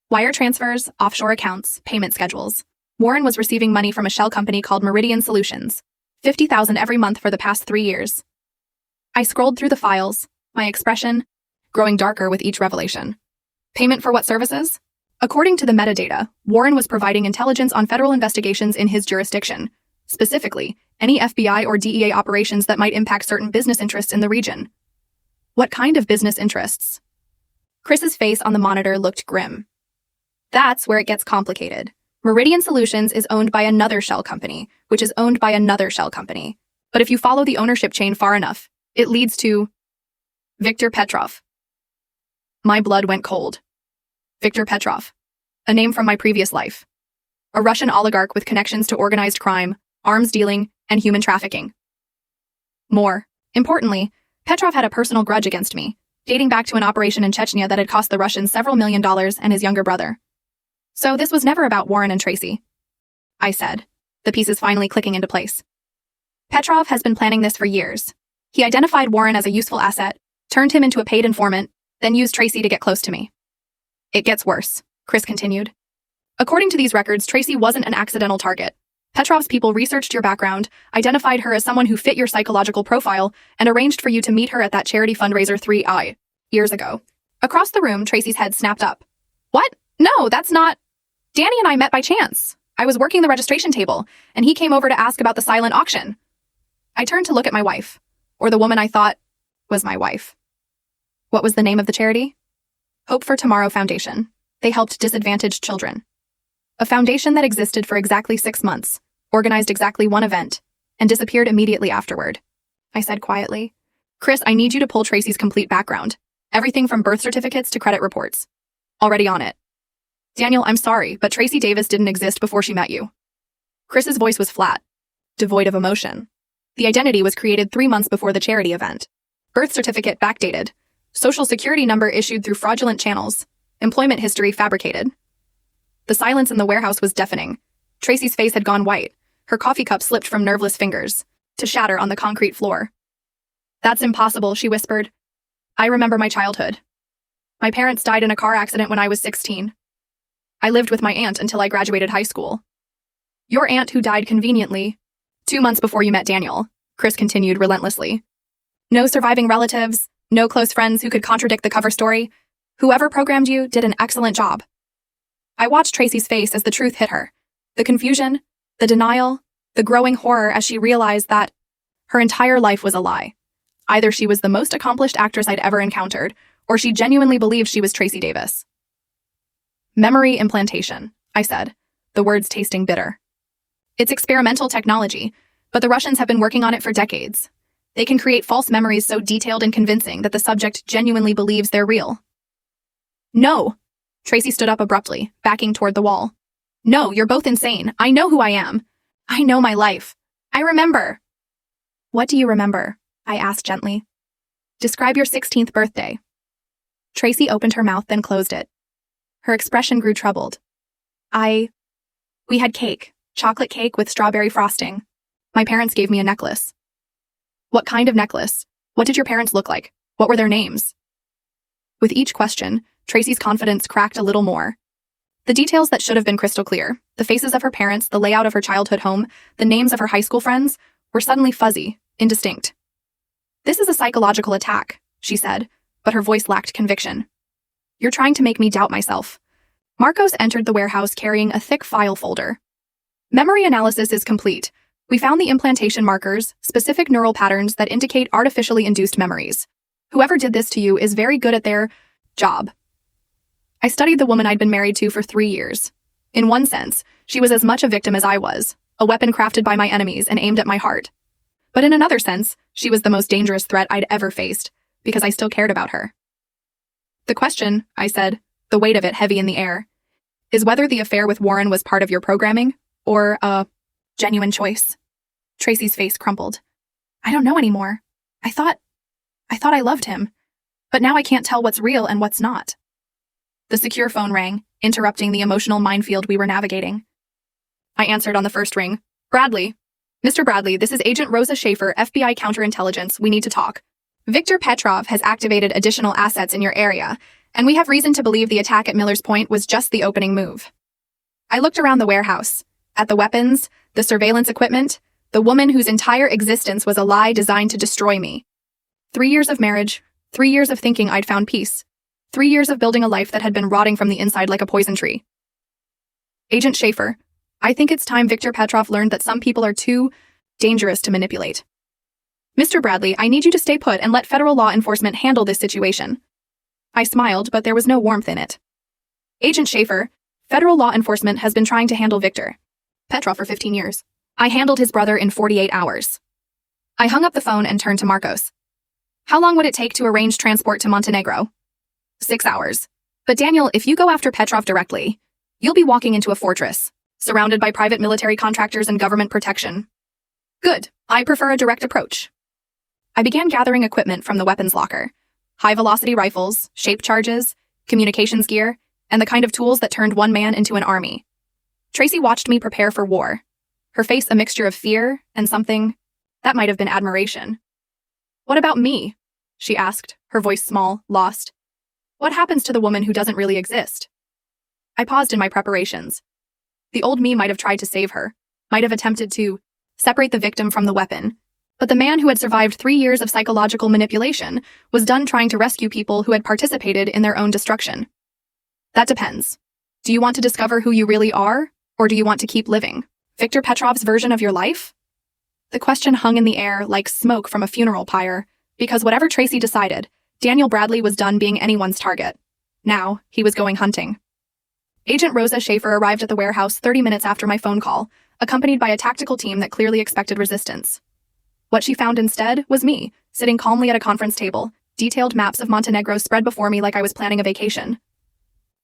Wire transfers, offshore accounts, payment schedules. Warren was receiving money from a shell company called Meridian Solutions, $50,000 every month for the past 3 years. I scrolled through the files, my expression growing darker with each revelation. Payment for what services? According to the metadata, Warren was providing intelligence on federal investigations in his jurisdiction, specifically, any FBI or DEA operations that might impact certain business interests in the region. What kind of business interests? Chris's face on the monitor looked grim. That's where it gets complicated. Meridian Solutions is owned by another shell company, which is owned by another shell company. But if you follow the ownership chain far enough, it leads to Viktor Petrov. My blood went cold. Viktor Petrov, a name from my previous life. A Russian oligarch with connections to organized crime, arms dealing, and human trafficking. More importantly, Petrov had a personal grudge against me, dating back to an operation in Chechnya that had cost the Russians several $1 million and his younger brother. So this was never about Warren and Tracy, I said, the pieces finally clicking into place. Petrov has been planning this for years. He identified Warren as a useful asset, turned him into a paid informant, then used Tracy to get close to me. It gets worse, Chris continued. According to these records, Tracy wasn't an accidental target. Petrov's people researched your background, identified her as someone who fit your psychological profile, and arranged for you to meet her at that charity fundraiser 3 years ago. Across the room, Tracy's head snapped up. What? No, that's not... Danny and I met by chance. I was working the registration table, and he came over to ask about the silent auction. I turned to look at my wife, or the woman I thought was my wife. What was the name of the charity? Hope for Tomorrow Foundation. They helped disadvantaged children. A foundation that existed for exactly 6 months, organized exactly one event, and disappeared immediately afterward. I said quietly, Chris, I need you to pull Tracy's complete background. Everything from birth certificates to credit reports. Already on it. Daniel, I'm sorry, but Tracy Davis didn't exist before she met you. Chris's voice was flat, devoid of emotion. The identity was created 3 months before the charity event. Birth certificate backdated. Social security number issued through fraudulent channels. Employment history fabricated. The silence in the warehouse was deafening. Tracy's face had gone white. Her coffee cup slipped from nerveless fingers, to shatter on the concrete floor. That's impossible, she whispered. I remember my childhood. My parents died in a car accident when I was 16. I lived with my aunt until I graduated high school. Your aunt who died conveniently 2 months before you met Daniel, Chris continued relentlessly. No surviving relatives, no close friends who could contradict the cover story. Whoever programmed you did an excellent job. I watched Tracy's face as the truth hit her. The confusion, the denial, the growing horror as she realized that her entire life was a lie. Either she was the most accomplished actress I'd ever encountered, or she genuinely believed she was Tracy Davis. Memory implantation, I said, the words tasting bitter. It's experimental technology, but the Russians have been working on it for decades. They can create false memories so detailed and convincing that the subject genuinely believes they're real. No! Tracy stood up abruptly, backing toward the wall. No, you're both insane. I know who I am. I know my life. I remember. What do you remember? I asked gently. Describe your 16th birthday. Tracy opened her mouth, then closed it. Her expression grew troubled. We had cake, chocolate cake with strawberry frosting. My parents gave me a necklace. What kind of necklace? What did your parents look like? What were their names? With each question, Tracy's confidence cracked a little more. The details that should have been crystal clear, the faces of her parents, the layout of her childhood home, the names of her high school friends, were suddenly fuzzy, indistinct. This is a psychological attack, she said, but her voice lacked conviction. You're trying to make me doubt myself. Marcos entered the warehouse carrying a thick file folder. Memory analysis is complete. We found the implantation markers, specific neural patterns that indicate artificially induced memories. Whoever did this to you is very good at their job. I studied the woman I'd been married to for 3 years. In one sense, she was as much a victim as I was, a weapon crafted by my enemies and aimed at my heart. But in another sense, she was the most dangerous threat I'd ever faced, because I still cared about her. The question, I said, the weight of it heavy in the air, is whether the affair with Warren was part of your programming, or a genuine choice. Tracy's face crumpled. I don't know anymore. I thought I loved him, but now I can't tell what's real and what's not. The secure phone rang, interrupting the emotional minefield we were navigating. I answered on the first ring. Bradley. Mr. Bradley, this is Agent Rosa Schaefer, FBI Counterintelligence. We need to talk. Viktor Petrov has activated additional assets in your area, and we have reason to believe the attack at Miller's Point was just the opening move. I looked around the warehouse, at the weapons, the surveillance equipment, the woman whose entire existence was a lie designed to destroy me. 3 years of marriage, 3 years of thinking I'd found peace. 3 years of building a life that had been rotting from the inside like a poison tree. Agent Schaefer, I think it's time Viktor Petrov learned that some people are too dangerous to manipulate. Mr. Bradley, I need you to stay put and let federal law enforcement handle this situation. I smiled, but there was no warmth in it. Agent Schaefer, federal law enforcement has been trying to handle Viktor Petrov for 15 years. I handled his brother in 48 hours. I hung up the phone and turned to Marcos. How long would it take to arrange transport to Montenegro? 6 hours. But Daniel, if you go after Petrov directly, you'll be walking into a fortress, surrounded by private military contractors and government protection. Good. I prefer a direct approach. I began gathering equipment from the weapons locker. High-velocity rifles, shape charges, communications gear, and the kind of tools that turned one man into an army. Tracy watched me prepare for war, her face a mixture of fear and something that might have been admiration. What about me? She asked, her voice small, lost. What happens to the woman who doesn't really exist? I paused in my preparations. The old me might have tried to save her, might have attempted to separate the victim from the weapon, but the man who had survived 3 years of psychological manipulation was done trying to rescue people who had participated in their own destruction. That depends. Do you want to discover who you really are, or do you want to keep living Viktor Petrov's version of your life? The question hung in the air like smoke from a funeral pyre, because whatever Tracy decided, Daniel Bradley was done being anyone's target. Now, he was going hunting. Agent Rosa Schaefer arrived at the warehouse 30 minutes after my phone call, accompanied by a tactical team that clearly expected resistance. What she found instead was me, sitting calmly at a conference table, detailed maps of Montenegro spread before me like I was planning a vacation.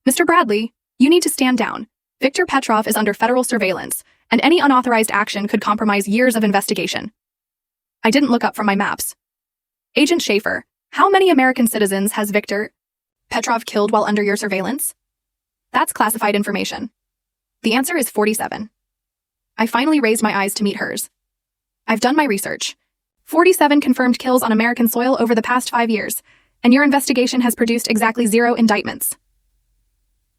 Mr. Bradley, you need to stand down. Viktor Petrov is under federal surveillance, and any unauthorized action could compromise years of investigation. I didn't look up from my maps. Agent Schaefer, how many American citizens has Viktor Petrov killed while under your surveillance? That's classified information. The answer is 47. I finally raised my eyes to meet hers. I've done my research. 47 confirmed kills on American soil over the past 5 years, and your investigation has produced exactly 0 indictments.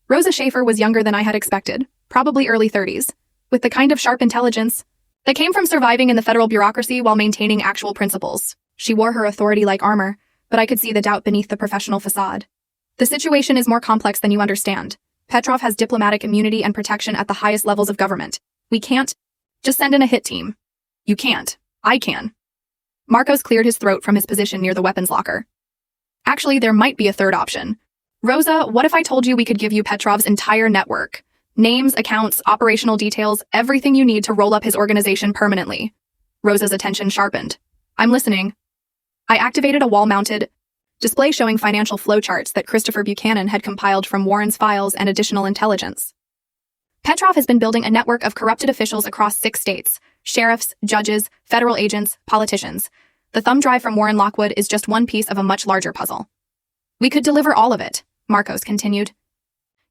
Rosa Schaefer was younger than I had expected, probably early 30s, with the kind of sharp intelligence that came from surviving in the federal bureaucracy while maintaining actual principles. She wore her authority like armor, but I could see the doubt beneath the professional facade. The situation is more complex than you understand. Petrov has diplomatic immunity and protection at the highest levels of government. We can't just send in a hit team. You can't. I can. Marcos cleared his throat from his position near the weapons locker. Actually, there might be a third option. Rosa, what if I told you we could give you Petrov's entire network? Names, accounts, operational details, everything you need to roll up his organization permanently. Rosa's attention sharpened. I'm listening. I activated a wall-mounted display showing financial flowcharts that Christopher Buchanan had compiled from Warren's files and additional intelligence. Petrov has been building a network of corrupted officials across 6 states, sheriffs, judges, federal agents, politicians. The thumb drive from Warren Lockwood is just one piece of a much larger puzzle. We could deliver all of it, Marcos continued.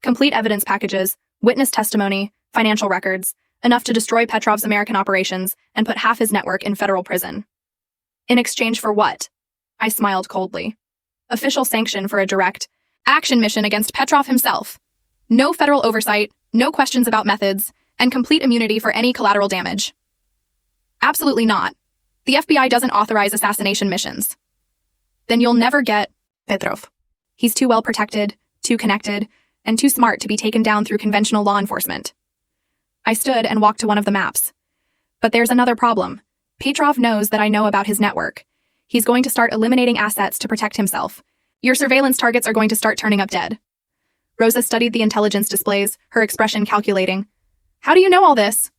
Complete evidence packages, witness testimony, financial records, enough to destroy Petrov's American operations and put half his network in federal prison. In exchange for what? I smiled coldly. Official sanction for a direct action mission against Petrov himself. No federal oversight, no questions about methods, and complete immunity for any collateral damage. Absolutely not. The FBI doesn't authorize assassination missions. Then you'll never get Petrov. He's too well protected, too connected, and too smart to be taken down through conventional law enforcement. I stood and walked to one of the maps. But there's another problem. Petrov knows that I know about his network. He's going to start eliminating assets to protect himself. Your surveillance targets are going to start turning up dead. Rosa studied the intelligence displays, her expression calculating. How do you know all this?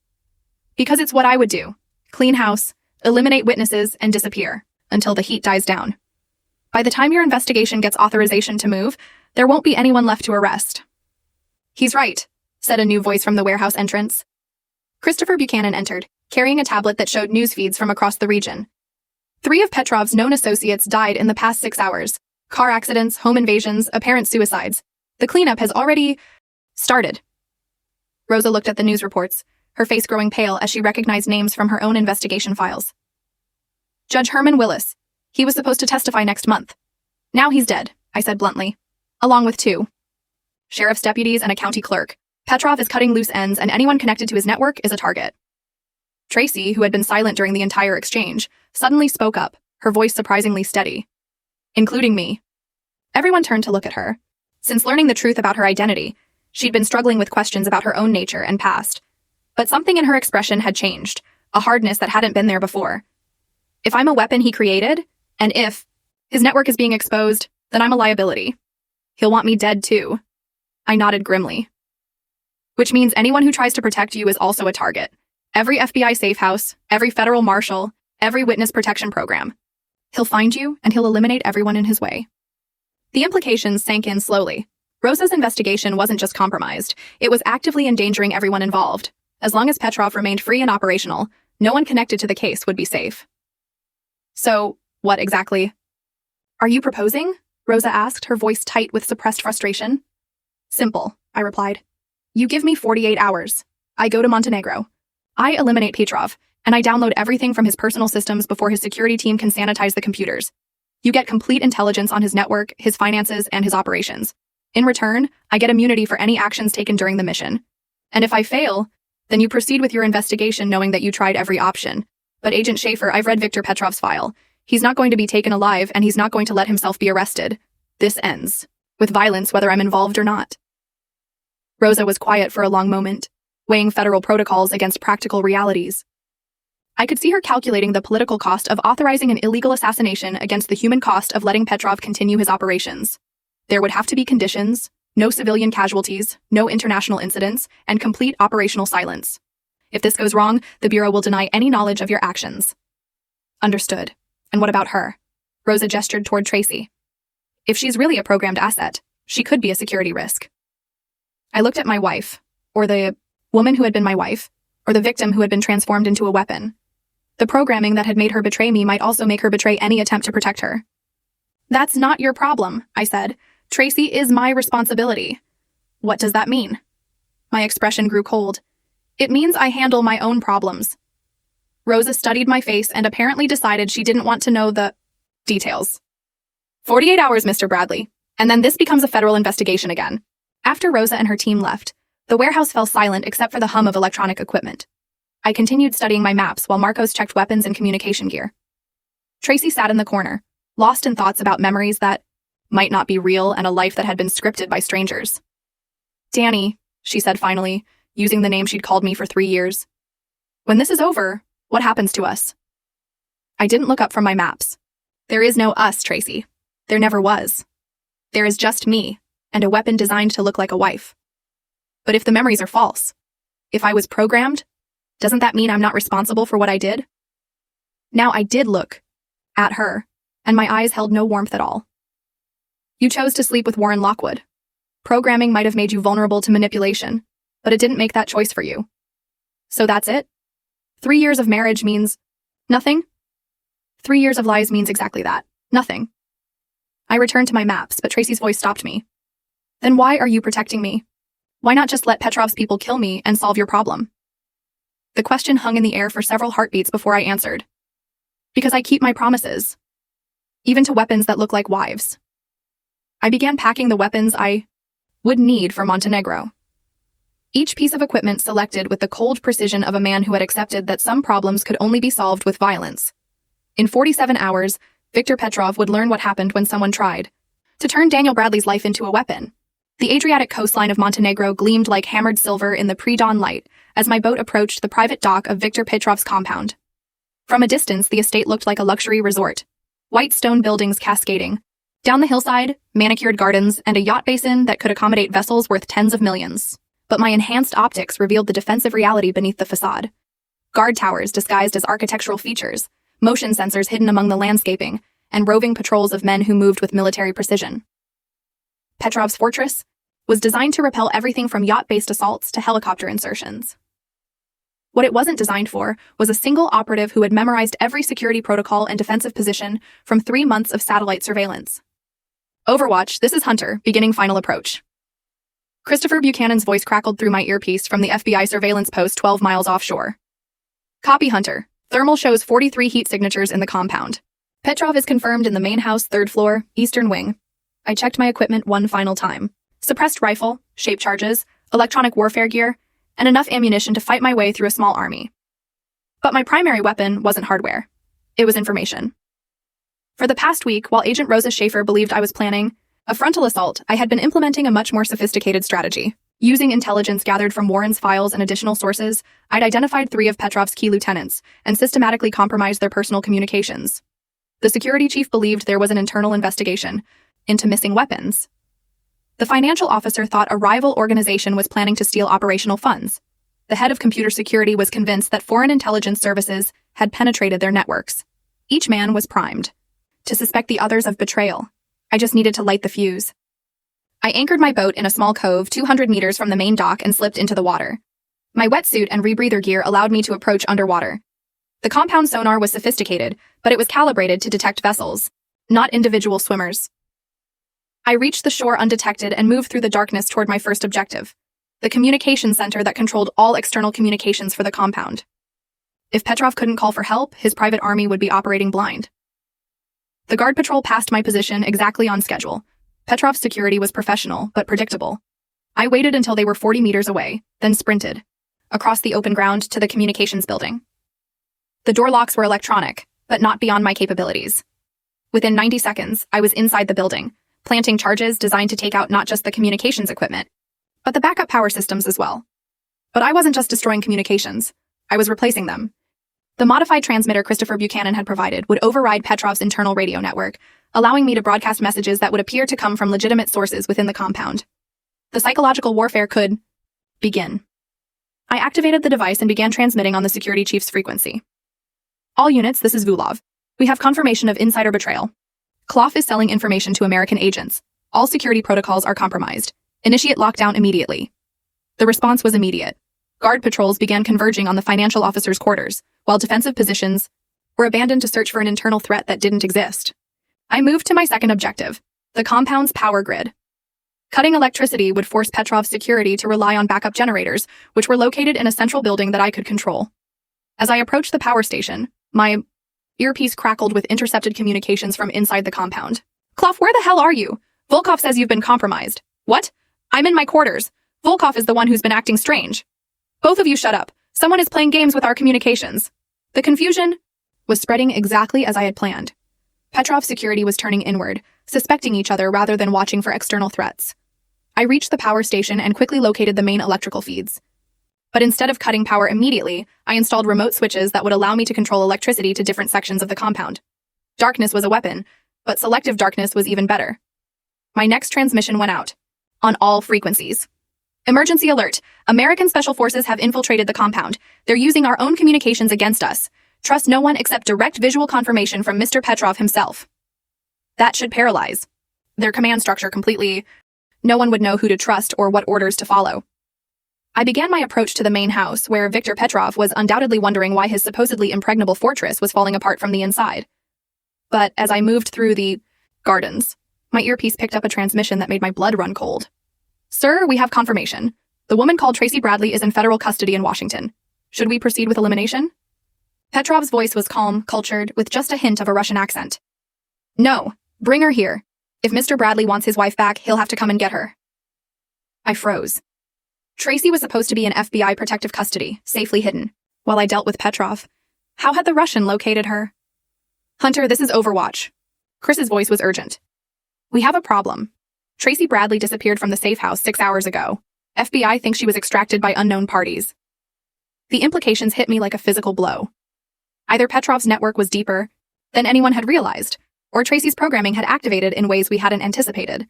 Because it's what I would do. Clean house, eliminate witnesses, and disappear until the heat dies down. By the time your investigation gets authorization to move, there won't be anyone left to arrest. He's right, said a new voice from the warehouse entrance. Christopher Buchanan entered, carrying a tablet that showed news feeds from across the region. 3 of Petrov's known associates died in the past 6 hours. Car accidents, home invasions, apparent suicides. The cleanup has already started. Rosa looked at the news reports, her face growing pale as she recognized names from her own investigation files. Judge Herman Willis. He was supposed to testify next month. Now he's dead, I said bluntly. Along with 2 sheriff's deputies and a county clerk. Petrov is cutting loose ends, and anyone connected to his network is a target. Tracy, who had been silent during the entire exchange, suddenly spoke up, her voice surprisingly steady. Including me. Everyone turned to look at her. Since learning the truth about her identity, she'd been struggling with questions about her own nature and past. But something in her expression had changed, a hardness that hadn't been there before. If I'm a weapon he created, and if his network is being exposed, then I'm a liability. He'll want me dead too. I nodded grimly. Which means anyone who tries to protect you is also a target. Every FBI safe house, every federal marshal, every witness protection program. He'll find you, and he'll eliminate everyone in his way. The implications sank in slowly. Rosa's investigation wasn't just compromised, it was actively endangering everyone involved. As long as Petrov remained free and operational, no one connected to the case would be safe. So, what exactly? Are you proposing? Rosa asked, her voice tight with suppressed frustration. Simple, I replied. You give me 48 hours. I go to Montenegro. I eliminate Petrov, and I download everything from his personal systems before his security team can sanitize the computers. You get complete intelligence on his network, his finances, and his operations. In return, I get immunity for any actions taken during the mission. And if I fail, then you proceed with your investigation knowing that you tried every option. But Agent Schaefer, I've read Viktor Petrov's file. He's not going to be taken alive, and he's not going to let himself be arrested. This ends with violence, whether I'm involved or not. Rosa was quiet for a long moment, weighing federal protocols against practical realities. I could see her calculating the political cost of authorizing an illegal assassination against the human cost of letting Petrov continue his operations. There would have to be conditions, no civilian casualties, no international incidents, and complete operational silence. If this goes wrong, the Bureau will deny any knowledge of your actions. Understood. And what about her? Rosa gestured toward Tracy. If she's really a programmed asset, she could be a security risk. I looked at my wife, or the woman who had been my wife, or the victim who had been transformed into a weapon. The programming that had made her betray me might also make her betray any attempt to protect her. That's not your problem, I said. Tracy is my responsibility. What does that mean? My expression grew cold. It means I handle my own problems. Rosa studied my face and apparently decided she didn't want to know the details. 48 hours, Mr. Bradley, and then this becomes a federal investigation again. After Rosa and her team left, the warehouse fell silent except for the hum of electronic equipment. I continued studying my maps while Marcos checked weapons and communication gear. Tracy sat in the corner, lost in thoughts about memories that might not be real and a life that had been scripted by strangers. Danny, she said finally, using the name she'd called me for 3 years. When this is over, what happens to us? I didn't look up from my maps. There is no us, Tracy. There never was. There is just me, and a weapon designed to look like a wife. But if the memories are false, if I was programmed, doesn't that mean I'm not responsible for what I did? Now I did look at her, and my eyes held no warmth at all. You chose to sleep with Warren Lockwood. Programming might have made you vulnerable to manipulation, but it didn't make that choice for you. So that's it? 3 years of marriage means nothing? 3 years of lies means exactly that, nothing. I returned to my maps, but Tracy's voice stopped me. Then why are you protecting me? Why not just let Petrov's people kill me and solve your problem? The question hung in the air for several heartbeats before I answered. Because I keep my promises. Even to weapons that look like wives. I began packing the weapons I would need for Montenegro. Each piece of equipment selected with the cold precision of a man who had accepted that some problems could only be solved with violence. In 47 hours, Viktor Petrov would learn what happened when someone tried to turn Daniel Bradley's life into a weapon. The Adriatic coastline of Montenegro gleamed like hammered silver in the pre-dawn light as my boat approached the private dock of Viktor Petrov's compound. From a distance, the estate looked like a luxury resort. White stone buildings cascading. Down the hillside, manicured gardens, and a yacht basin that could accommodate vessels worth tens of millions. But my enhanced optics revealed the defensive reality beneath the facade. Guard towers disguised as architectural features, motion sensors hidden among the landscaping, and roving patrols of men who moved with military precision. Petrov's fortress was designed to repel everything from yacht-based assaults to helicopter insertions. What it wasn't designed for was a single operative who had memorized every security protocol and defensive position from 3 months of satellite surveillance. Overwatch, this is Hunter, beginning final approach. Christopher Buchanan's voice crackled through my earpiece from the FBI surveillance post 12 miles offshore. Copy, Hunter. Thermal shows 43 heat signatures in the compound. Petrov is confirmed in the main house, 3rd floor, eastern wing. I checked my equipment one final time. Suppressed rifle, shape charges, electronic warfare gear, and enough ammunition to fight my way through a small army. But my primary weapon wasn't hardware. It was information. For the past week, while Agent Rosa Schaefer believed I was planning A frontal assault, I had been implementing a much more sophisticated strategy. Using intelligence gathered from Warren's files and additional sources, I'd identified 3 of Petrov's key lieutenants and systematically compromised their personal communications. The security chief believed there was an internal investigation into missing weapons. The financial officer thought a rival organization was planning to steal operational funds. The head of computer security was convinced that foreign intelligence services had penetrated their networks. Each man was primed to suspect the others of betrayal. I just needed to light the fuse. I anchored my boat in a small cove 200 meters from the main dock and slipped into the water. My wetsuit and rebreather gear allowed me to approach underwater. The compound sonar was sophisticated, but it was calibrated to detect vessels, not individual swimmers. I reached the shore undetected and moved through the darkness toward my first objective, the communication center that controlled all external communications for the compound. If Petrov couldn't call for help, his private army would be operating blind. The guard patrol passed my position exactly on schedule. Petrov's security was professional, but predictable. I waited until they were 40 meters away, then sprinted across the open ground to the communications building. The door locks were electronic, but not beyond my capabilities. Within 90 seconds, I was inside the building, planting charges designed to take out not just the communications equipment, but the backup power systems as well. But I wasn't just destroying communications. I was replacing them. The modified transmitter Christopher Buchanan had provided would override Petrov's internal radio network, allowing me to broadcast messages that would appear to come from legitimate sources within the compound. The psychological warfare could begin. I activated the device and began transmitting on the security chief's frequency. All units, this is Vulov. We have confirmation of insider betrayal. Kloff is selling information to American agents. All security protocols are compromised. Initiate lockdown immediately. The response was immediate. Guard patrols began converging on the financial officer's quarters, while defensive positions were abandoned to search for an internal threat that didn't exist. I moved to my second objective, the compound's power grid. Cutting electricity would force Petrov's security to rely on backup generators, which were located in a central building that I could control. As I approached the power station, my earpiece crackled with intercepted communications from inside the compound. Kloff, where the hell are you? Volkov says you've been compromised. What? I'm in my quarters. Volkov is the one who's been acting strange. Both of you shut up. Someone is playing games with our communications. The confusion was spreading exactly as I had planned. Petrov's security was turning inward, suspecting each other rather than watching for external threats. I reached the power station and quickly located the main electrical feeds. But instead of cutting power immediately, I installed remote switches that would allow me to control electricity to different sections of the compound. Darkness was a weapon, but selective darkness was even better. My next transmission went out, on all frequencies. Emergency alert. American Special Forces have infiltrated the compound. They're using our own communications against us. Trust no one except direct visual confirmation from Mr. Petrov himself. That should paralyze their command structure completely. No one would know who to trust or what orders to follow. I began my approach to the main house, where Viktor Petrov was undoubtedly wondering why his supposedly impregnable fortress was falling apart from the inside. But as I moved through the gardens, my earpiece picked up a transmission that made my blood run cold. Sir, we have confirmation. The woman called Tracy Bradley is in federal custody in Washington. Should we proceed with elimination? Petrov's voice was calm, cultured, with just a hint of a Russian accent. No, bring her here. If Mr. Bradley wants his wife back, he'll have to come and get her. I froze. Tracy was supposed to be in FBI protective custody, safely hidden, while I dealt with Petrov. How had the Russian located her? Hunter, this is Overwatch. Chris's voice was urgent. We have a problem. Tracy Bradley disappeared from the safe house 6 hours ago. FBI thinks she was extracted by unknown parties. The implications hit me like a physical blow. Either Petrov's network was deeper than anyone had realized, or Tracy's programming had activated in ways we hadn't anticipated.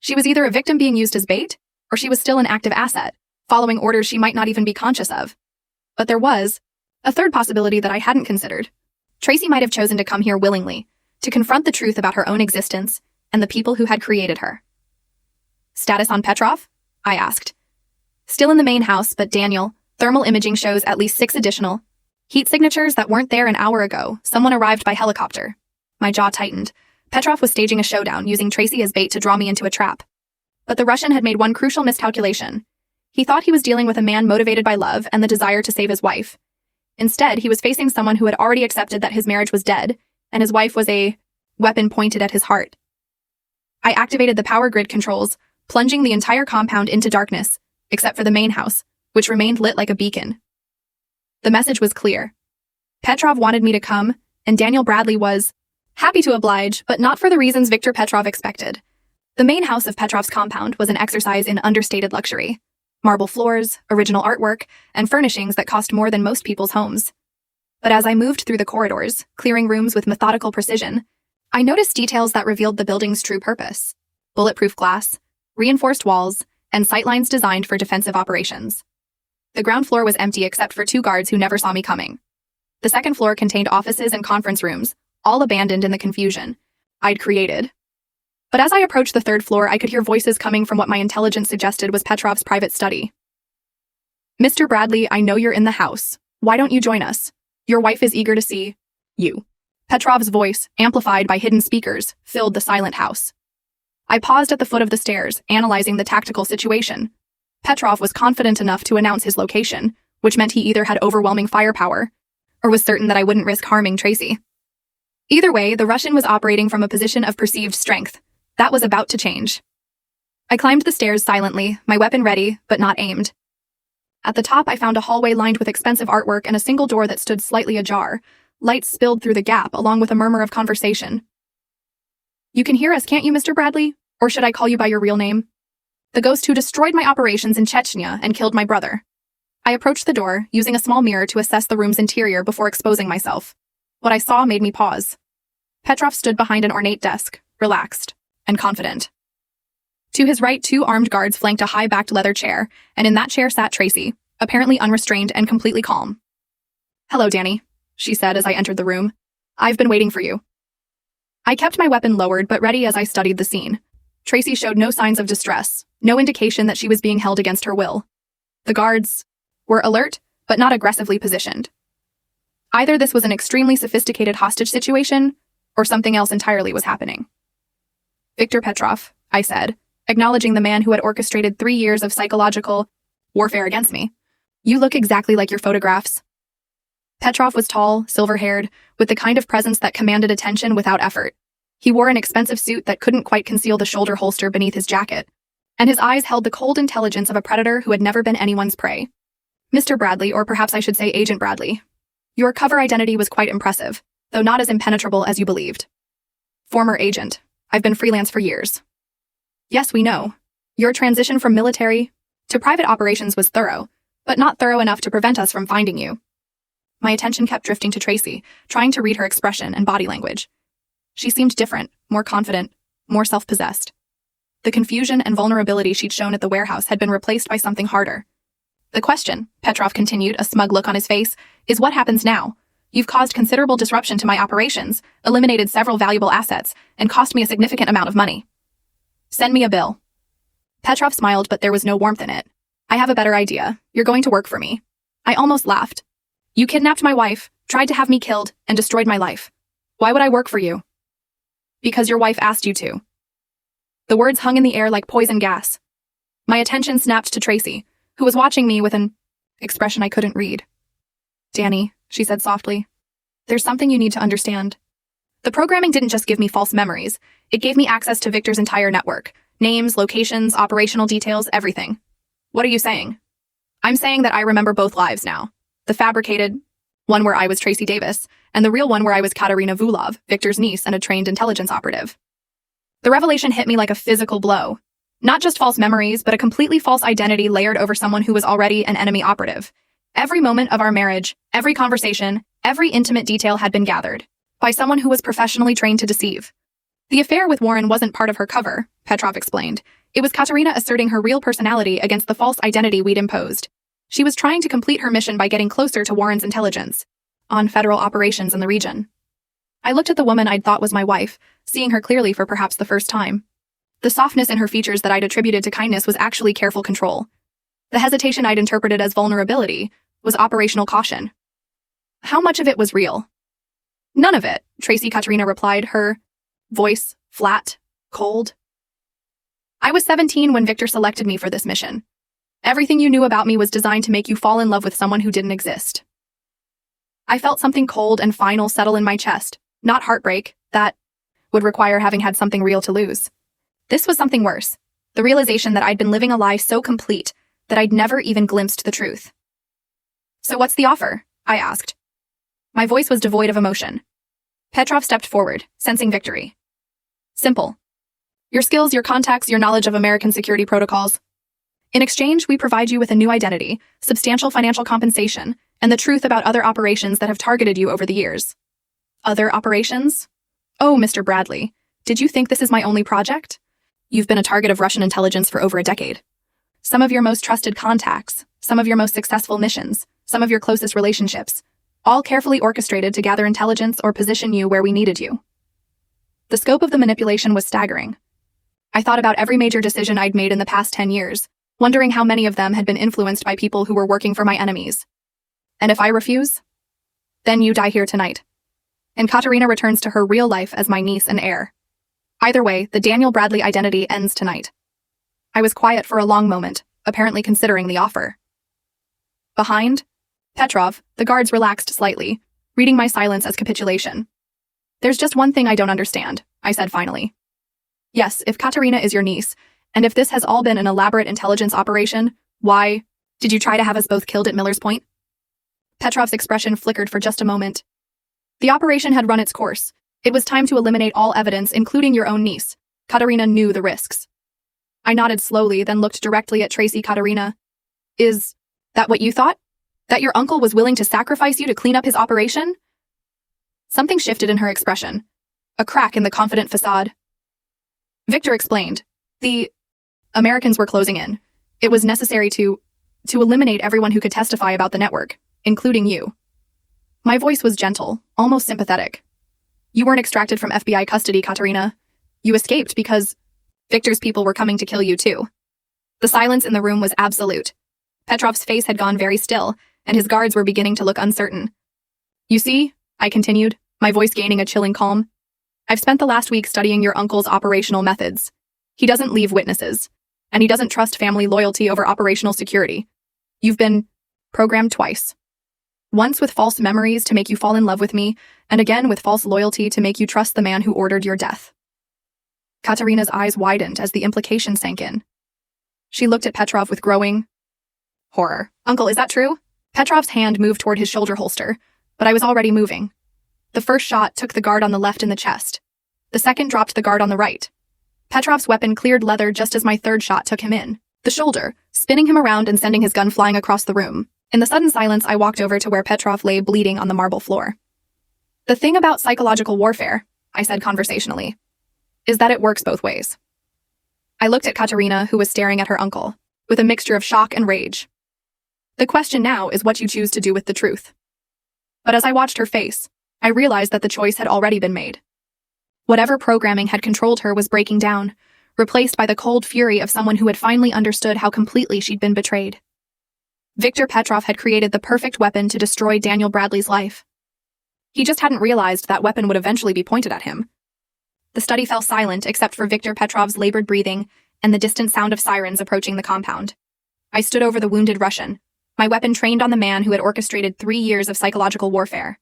She was either a victim being used as bait, or she was still an active asset, following orders she might not even be conscious of. But there was a third possibility that I hadn't considered. Tracy might have chosen to come here willingly, to confront the truth about her own existence and the people who had created her. Status on Petrov? I asked. Still in the main house, but Daniel, thermal imaging shows at least 6 additional heat signatures that weren't there an hour ago. Someone arrived by helicopter. My jaw tightened. Petrov was staging a showdown, using Tracy as bait to draw me into a trap. But the Russian had made one crucial miscalculation. He thought he was dealing with a man motivated by love and the desire to save his wife. Instead, he was facing someone who had already accepted that his marriage was dead, and his wife was a weapon pointed at his heart. I activated the power grid controls, plunging the entire compound into darkness, except for the main house, which remained lit like a beacon. The message was clear. Petrov wanted me to come, and Daniel Bradley was happy to oblige, but not for the reasons Viktor Petrov expected. The main house of Petrov's compound was an exercise in understated luxury. Marble floors, original artwork, and furnishings that cost more than most people's homes. But as I moved through the corridors, clearing rooms with methodical precision, I noticed details that revealed the building's true purpose: bulletproof glass, reinforced walls, and sightlines designed for defensive operations. The ground floor was empty except for 2 guards who never saw me coming. The second floor contained offices and conference rooms, all abandoned in the confusion I'd created. But as I approached the 3rd floor, I could hear voices coming from what my intelligence suggested was Petrov's private study. "Mr. Bradley, I know you're in the house. Why don't you join us? Your wife is eager to see you." Petrov's voice, amplified by hidden speakers, filled the silent house. I paused at the foot of the stairs, analyzing the tactical situation. Petrov was confident enough to announce his location, which meant he either had overwhelming firepower or was certain that I wouldn't risk harming Tracy. Either way, the Russian was operating from a position of perceived strength. That was about to change. I climbed the stairs silently, my weapon ready, but not aimed. At the top, I found a hallway lined with expensive artwork and a single door that stood slightly ajar. Light spilled through the gap, along with a murmur of conversation. "You can hear us, can't you, Mr. Bradley? Or should I call you by your real name? The ghost who destroyed my operations in Chechnya and killed my brother." I approached the door, using a small mirror to assess the room's interior before exposing myself. What I saw made me pause. Petrov stood behind an ornate desk, relaxed and confident. To his right, 2 armed guards flanked a high-backed leather chair, and in that chair sat Tracy, apparently unrestrained and completely calm. "Hello, Danny," she said as I entered the room. "I've been waiting for you." I kept my weapon lowered but ready as I studied the scene. Tracy showed no signs of distress, no indication that she was being held against her will. The guards were alert, but not aggressively positioned. Either this was an extremely sophisticated hostage situation, or something else entirely was happening. "Viktor Petrov," I said, acknowledging the man who had orchestrated 3 years of psychological warfare against me. "You look exactly like your photographs." Petrov was tall, silver-haired, with the kind of presence that commanded attention without effort. He wore an expensive suit that couldn't quite conceal the shoulder holster beneath his jacket, and his eyes held the cold intelligence of a predator who had never been anyone's prey. "Mr. Bradley, or perhaps I should say Agent Bradley. Your cover identity was quite impressive, though not as impenetrable as you believed." "Former agent. I've been freelance for years." "Yes, we know. Your transition from military to private operations was thorough, but not thorough enough to prevent us from finding you." My attention kept drifting to Tracy, trying to read her expression and body language. She seemed different, more confident, more self-possessed. The confusion and vulnerability she'd shown at the warehouse had been replaced by something harder. "The question," Petrov continued, a smug look on his face, "is what happens now? You've caused considerable disruption to my operations, eliminated several valuable assets, and cost me a significant amount of money. Send me a bill." Petrov smiled, but there was no warmth in it. "I have a better idea. You're going to work for me." I almost laughed. "You kidnapped my wife, tried to have me killed, and destroyed my life. Why would I work for you?" "Because your wife asked you to." The words hung in the air like poison gas. My attention snapped to Tracy, who was watching me with an expression I couldn't read. "Danny," she said softly, "there's something you need to understand. The programming didn't just give me false memories, it gave me access to Victor's entire network. Names, locations, operational details, everything." "What are you saying?" "I'm saying that I remember both lives now. The fabricated one where I was Tracy Davis, and the real one where I was Katerina Vulov, Victor's niece and a trained intelligence operative." The revelation hit me like a physical blow. Not just false memories, but a completely false identity layered over someone who was already an enemy operative. Every moment of our marriage, every conversation, every intimate detail had been gathered by someone who was professionally trained to deceive. The affair with Warren wasn't part of her cover, Petrov explained. It was Katerina asserting her real personality against the false identity we'd imposed. She was trying to complete her mission by getting closer to Warren's intelligence on federal operations in the region. I looked at the woman I'd thought was my wife, seeing her clearly for perhaps the first time. The softness in her features that I'd attributed to kindness was actually careful control. The hesitation I'd interpreted as vulnerability was operational caution. How much of it was real? "None of it," Tracy Katerina replied, her voice flat, cold. "I was 17 when Victor selected me for this mission. Everything you knew about me was designed to make you fall in love with someone who didn't exist." I felt something cold and final settle in my chest, not heartbreak, that would require having had something real to lose. This was something worse, the realization that I'd been living a lie so complete that I'd never even glimpsed the truth. "So what's the offer?" I asked. My voice was devoid of emotion. Petrov stepped forward, sensing victory. "Simple. Your skills, your contacts, your knowledge of American security protocols. In exchange, we provide you with a new identity, substantial financial compensation, and the truth about other operations that have targeted you over the years. Other operations? Oh, Mr. Bradley, did you think this is my only project? You've been a target of Russian intelligence for over a decade. Some of your most trusted contacts, some of your most successful missions, some of your closest relationships, all carefully orchestrated to gather intelligence or position you where we needed you. The scope of the manipulation was staggering. I thought about every major decision I'd made in the past 10 years, wondering how many of them had been influenced by people who were working for my enemies. And if I refuse? Then you die here tonight. And Katerina returns to her real life as my niece and heir. Either way, the Daniel Bradley identity ends tonight. I was quiet for a long moment, apparently considering the offer. Behind Petrov, the guards relaxed slightly, reading my silence as capitulation. There's just one thing I don't understand, I said finally. Yes, if Katerina is your niece, and if this has all been an elaborate intelligence operation, why did you try to have us both killed at Miller's Point? Petrov's expression flickered for just a moment. The operation had run its course. It was time to eliminate all evidence, including your own niece. Katerina knew the risks. I nodded slowly, then looked directly at Tracy. Katerina. Is that what you thought? That your uncle was willing to sacrifice you to clean up his operation? Something shifted in her expression. A crack in the confident facade. Victor explained. The Americans were closing in. It was necessary to eliminate everyone who could testify about the network, including you. My voice was gentle, almost sympathetic. You weren't extracted from FBI custody, Katerina. You escaped because Victor's people were coming to kill you too. The silence in the room was absolute. Petrov's face had gone very still, and his guards were beginning to look uncertain. You see, I continued, my voice gaining a chilling calm. I've spent the last week studying your uncle's operational methods. He doesn't leave witnesses, and he doesn't trust family loyalty over operational security. You've been programmed twice. Once with false memories to make you fall in love with me, and again with false loyalty to make you trust the man who ordered your death. Katerina's eyes widened as the implication sank in. She looked at Petrov with growing horror. Uncle, is that true? Petrov's hand moved toward his shoulder holster, but I was already moving. The first shot took the guard on the left in the chest. The second dropped the guard on the right. Petrov's weapon cleared leather just as my third shot took him in the shoulder, spinning him around and sending his gun flying across the room. In the sudden silence, I walked over to where Petrov lay bleeding on the marble floor. The thing about psychological warfare, I said conversationally, is that it works both ways. I looked at Katerina, who was staring at her uncle, with a mixture of shock and rage. The question now is what you choose to do with the truth. But as I watched her face, I realized that the choice had already been made. Whatever programming had controlled her was breaking down, replaced by the cold fury of someone who had finally understood how completely she'd been betrayed. Victor Petrov had created the perfect weapon to destroy Daniel Bradley's life. He just hadn't realized that weapon would eventually be pointed at him. The study fell silent except for Victor Petrov's labored breathing and the distant sound of sirens approaching the compound. I stood over the wounded Russian, my weapon trained on the man who had orchestrated 3 years of psychological warfare.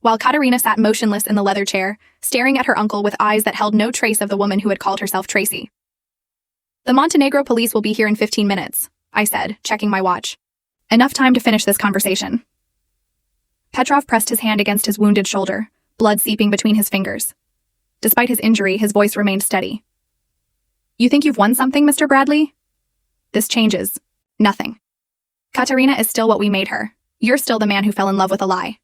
While Katerina sat motionless in the leather chair, staring at her uncle with eyes that held no trace of the woman who had called herself Tracy. The Montenegro police will be here in 15 minutes, I said, checking my watch. Enough time to finish this conversation. Petrov pressed his hand against his wounded shoulder, blood seeping between his fingers. Despite his injury, his voice remained steady. You think you've won something, Mr. Bradley? This changes nothing. Katerina is still what we made her. You're still the man who fell in love with a lie.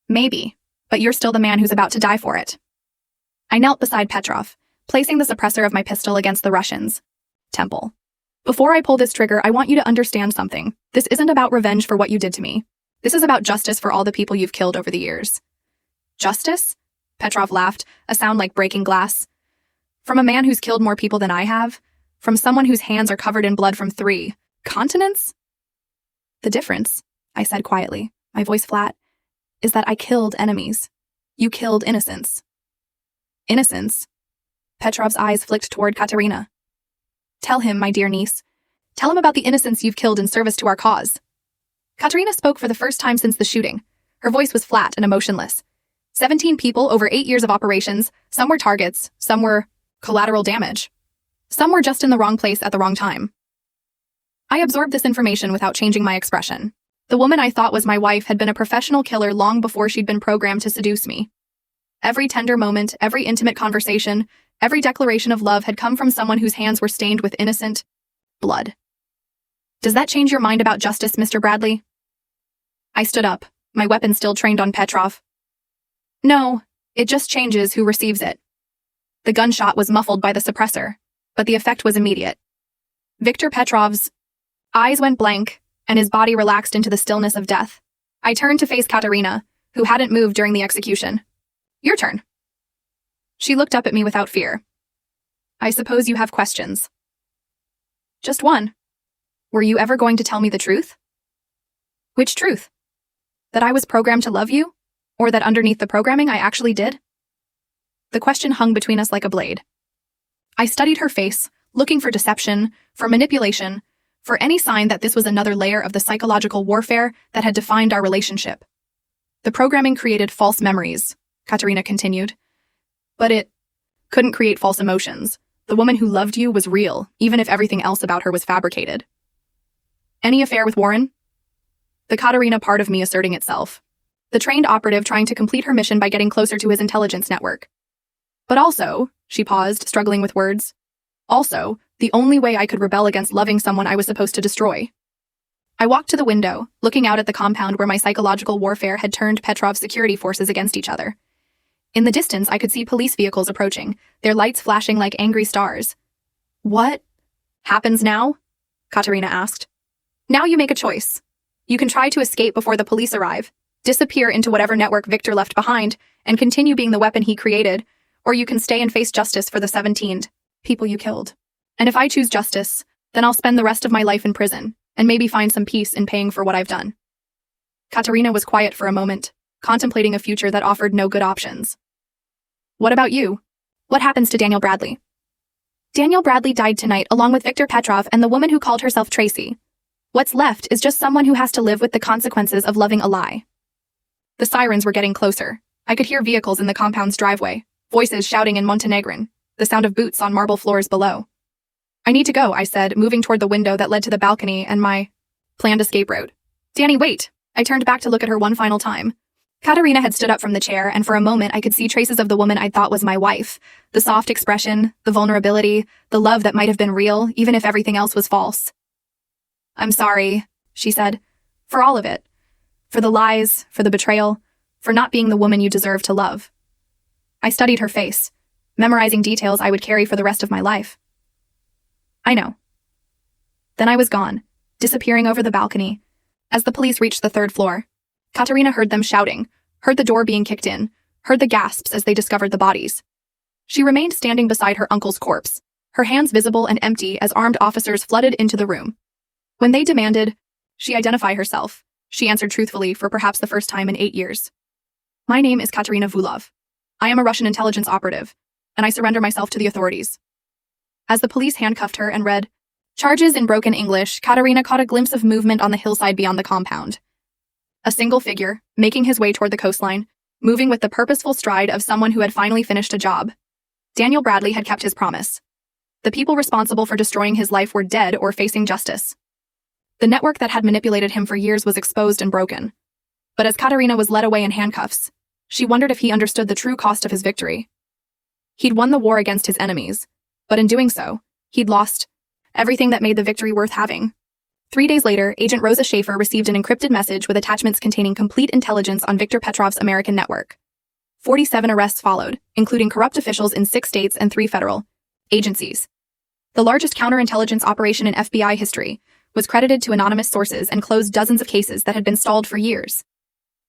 Maybe, but you're still the man who's about to die for it. I knelt beside Petrov, placing the suppressor of my pistol against the Russian's temple. Before I pull this trigger, I want you to understand something. This isn't about revenge for what you did to me. This is about justice for all the people you've killed over the years. Justice? Petrov laughed, a sound like breaking glass. From a man who's killed more people than I have? From someone whose hands are covered in blood from 3 continents? The difference, I said quietly, my voice flat, is that I killed enemies. You killed innocents. Innocence? Petrov's eyes flicked toward Katerina. Tell him, my dear niece. Tell him about the innocents you've killed in service to our cause. Katerina spoke for the first time since the shooting. Her voice was flat and emotionless. 17 people over 8 years of operations. Some were targets, some were collateral damage. Some were just in the wrong place at the wrong time. I absorbed this information without changing my expression. The woman I thought was my wife had been a professional killer long before she'd been programmed to seduce me. Every tender moment, every intimate conversation, Every declaration of love had come from someone whose hands were stained with innocent blood. Does that change your mind about justice, Mr. Bradley? I stood up, my weapon still trained on Petrov. No, it just changes who receives it. The gunshot was muffled by the suppressor, but the effect was immediate. Viktor Petrov's eyes went blank, and his body relaxed into the stillness of death. I turned to face Katerina, who hadn't moved during the execution. Your turn. She looked up at me without fear. I suppose you have questions. Just one. Were you ever going to tell me the truth? Which truth? That I was programmed to love you? Or that underneath the programming I actually did? The question hung between us like a blade. I studied her face, looking for deception, for manipulation, for any sign that this was another layer of the psychological warfare that had defined our relationship. The programming created false memories, Katerina continued. But it couldn't create false emotions. The woman who loved you was real, even if everything else about her was fabricated. Any affair with Warren? The Katerina part of me asserting itself. The trained operative trying to complete her mission by getting closer to his intelligence network. But also, she paused, struggling with words, also, the only way I could rebel against loving someone I was supposed to destroy. I walked to the window, looking out at the compound where my psychological warfare had turned Petrov's security forces against each other. In the distance, I could see police vehicles approaching, their lights flashing like angry stars. What happens now? Katerina asked. Now you make a choice. You can try to escape before the police arrive, disappear into whatever network Victor left behind, and continue being the weapon he created, or you can stay and face justice for the 17 people you killed. And if I choose justice, then I'll spend the rest of my life in prison, and maybe find some peace in paying for what I've done. Katerina was quiet for a moment, contemplating a future that offered no good options. What about you? What happens to Daniel Bradley? Daniel Bradley died tonight along with Viktor Petrov and the woman who called herself Tracy. What's left is just someone who has to live with the consequences of loving a lie. The sirens were getting closer. I could hear vehicles in the compound's driveway, voices shouting in Montenegrin, the sound of boots on marble floors below. I need to go, I said, moving toward the window that led to the balcony and my planned escape route. Danny, wait! I turned back to look at her one final time. Katerina had stood up from the chair, and for a moment I could see traces of the woman I thought was my wife. The soft expression, the vulnerability, the love that might have been real, even if everything else was false. I'm sorry, she said, for all of it. For the lies, for the betrayal, for not being the woman you deserve to love. I studied her face, memorizing details I would carry for the rest of my life. I know. Then I was gone, disappearing over the balcony. As the police reached the 3rd floor, Katerina heard them shouting, heard the door being kicked in, heard the gasps as they discovered the bodies. She remained standing beside her uncle's corpse, her hands visible and empty as armed officers flooded into the room. When they demanded she identify herself, she answered truthfully for perhaps the first time in 8 years. My name is Katerina Vulov. I am a Russian intelligence operative, and I surrender myself to the authorities. As the police handcuffed her and read charges in broken English, Katerina caught a glimpse of movement on the hillside beyond the compound. A single figure, making his way toward the coastline, moving with the purposeful stride of someone who had finally finished a job. Daniel Bradley had kept his promise. The people responsible for destroying his life were dead or facing justice. The network that had manipulated him for years was exposed and broken. But as Katerina was led away in handcuffs, she wondered if he understood the true cost of his victory. He'd won the war against his enemies, but in doing so, he'd lost everything that made the victory worth having. 3 days later, Agent Rosa Schaefer received an encrypted message with attachments containing complete intelligence on Viktor Petrov's American network. 47 arrests followed, including corrupt officials in 6 states and 3 federal agencies. The largest counterintelligence operation in FBI history was credited to anonymous sources and closed dozens of cases that had been stalled for years.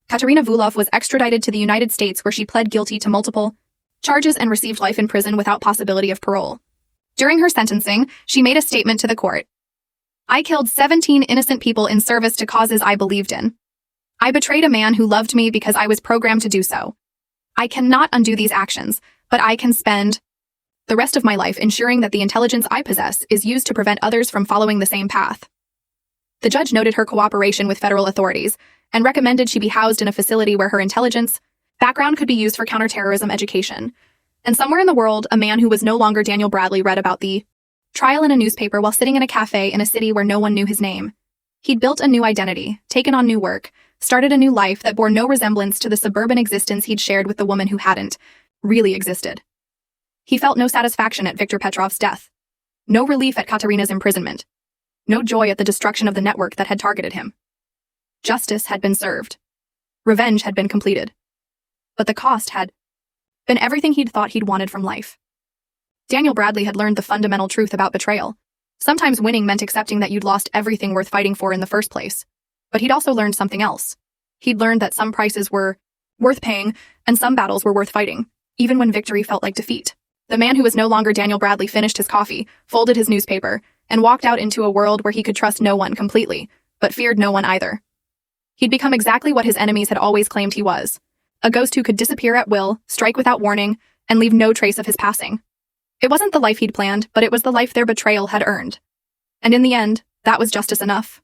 Katerina Vulov was extradited to the United States, where she pled guilty to multiple charges and received life in prison without possibility of parole. During her sentencing, she made a statement to the court. I killed 17 innocent people in service to causes I believed in. I betrayed a man who loved me because I was programmed to do so. I cannot undo these actions, but I can spend the rest of my life ensuring that the intelligence I possess is used to prevent others from following the same path. The judge noted her cooperation with federal authorities and recommended she be housed in a facility where her intelligence background could be used for counterterrorism education. And somewhere in the world, a man who was no longer Daniel Bradley read about the trial in a newspaper while sitting in a cafe in a city where no one knew his name. He'd built a new identity, taken on new work, started a new life that bore no resemblance to the suburban existence he'd shared with the woman who hadn't really existed. He felt no satisfaction at Viktor Petrov's death, no relief at Katerina's imprisonment, no joy at the destruction of the network that had targeted him. Justice had been served. Revenge had been completed. But the cost had been everything he'd thought he'd wanted from life. Daniel Bradley had learned the fundamental truth about betrayal. Sometimes winning meant accepting that you'd lost everything worth fighting for in the first place. But he'd also learned something else. He'd learned that some prices were worth paying, and some battles were worth fighting, even when victory felt like defeat. The man who was no longer Daniel Bradley finished his coffee, folded his newspaper, and walked out into a world where he could trust no one completely, but feared no one either. He'd become exactly what his enemies had always claimed he was, a ghost who could disappear at will, strike without warning, and leave no trace of his passing. It wasn't the life he'd planned, but it was the life their betrayal had earned. And in the end, that was justice enough.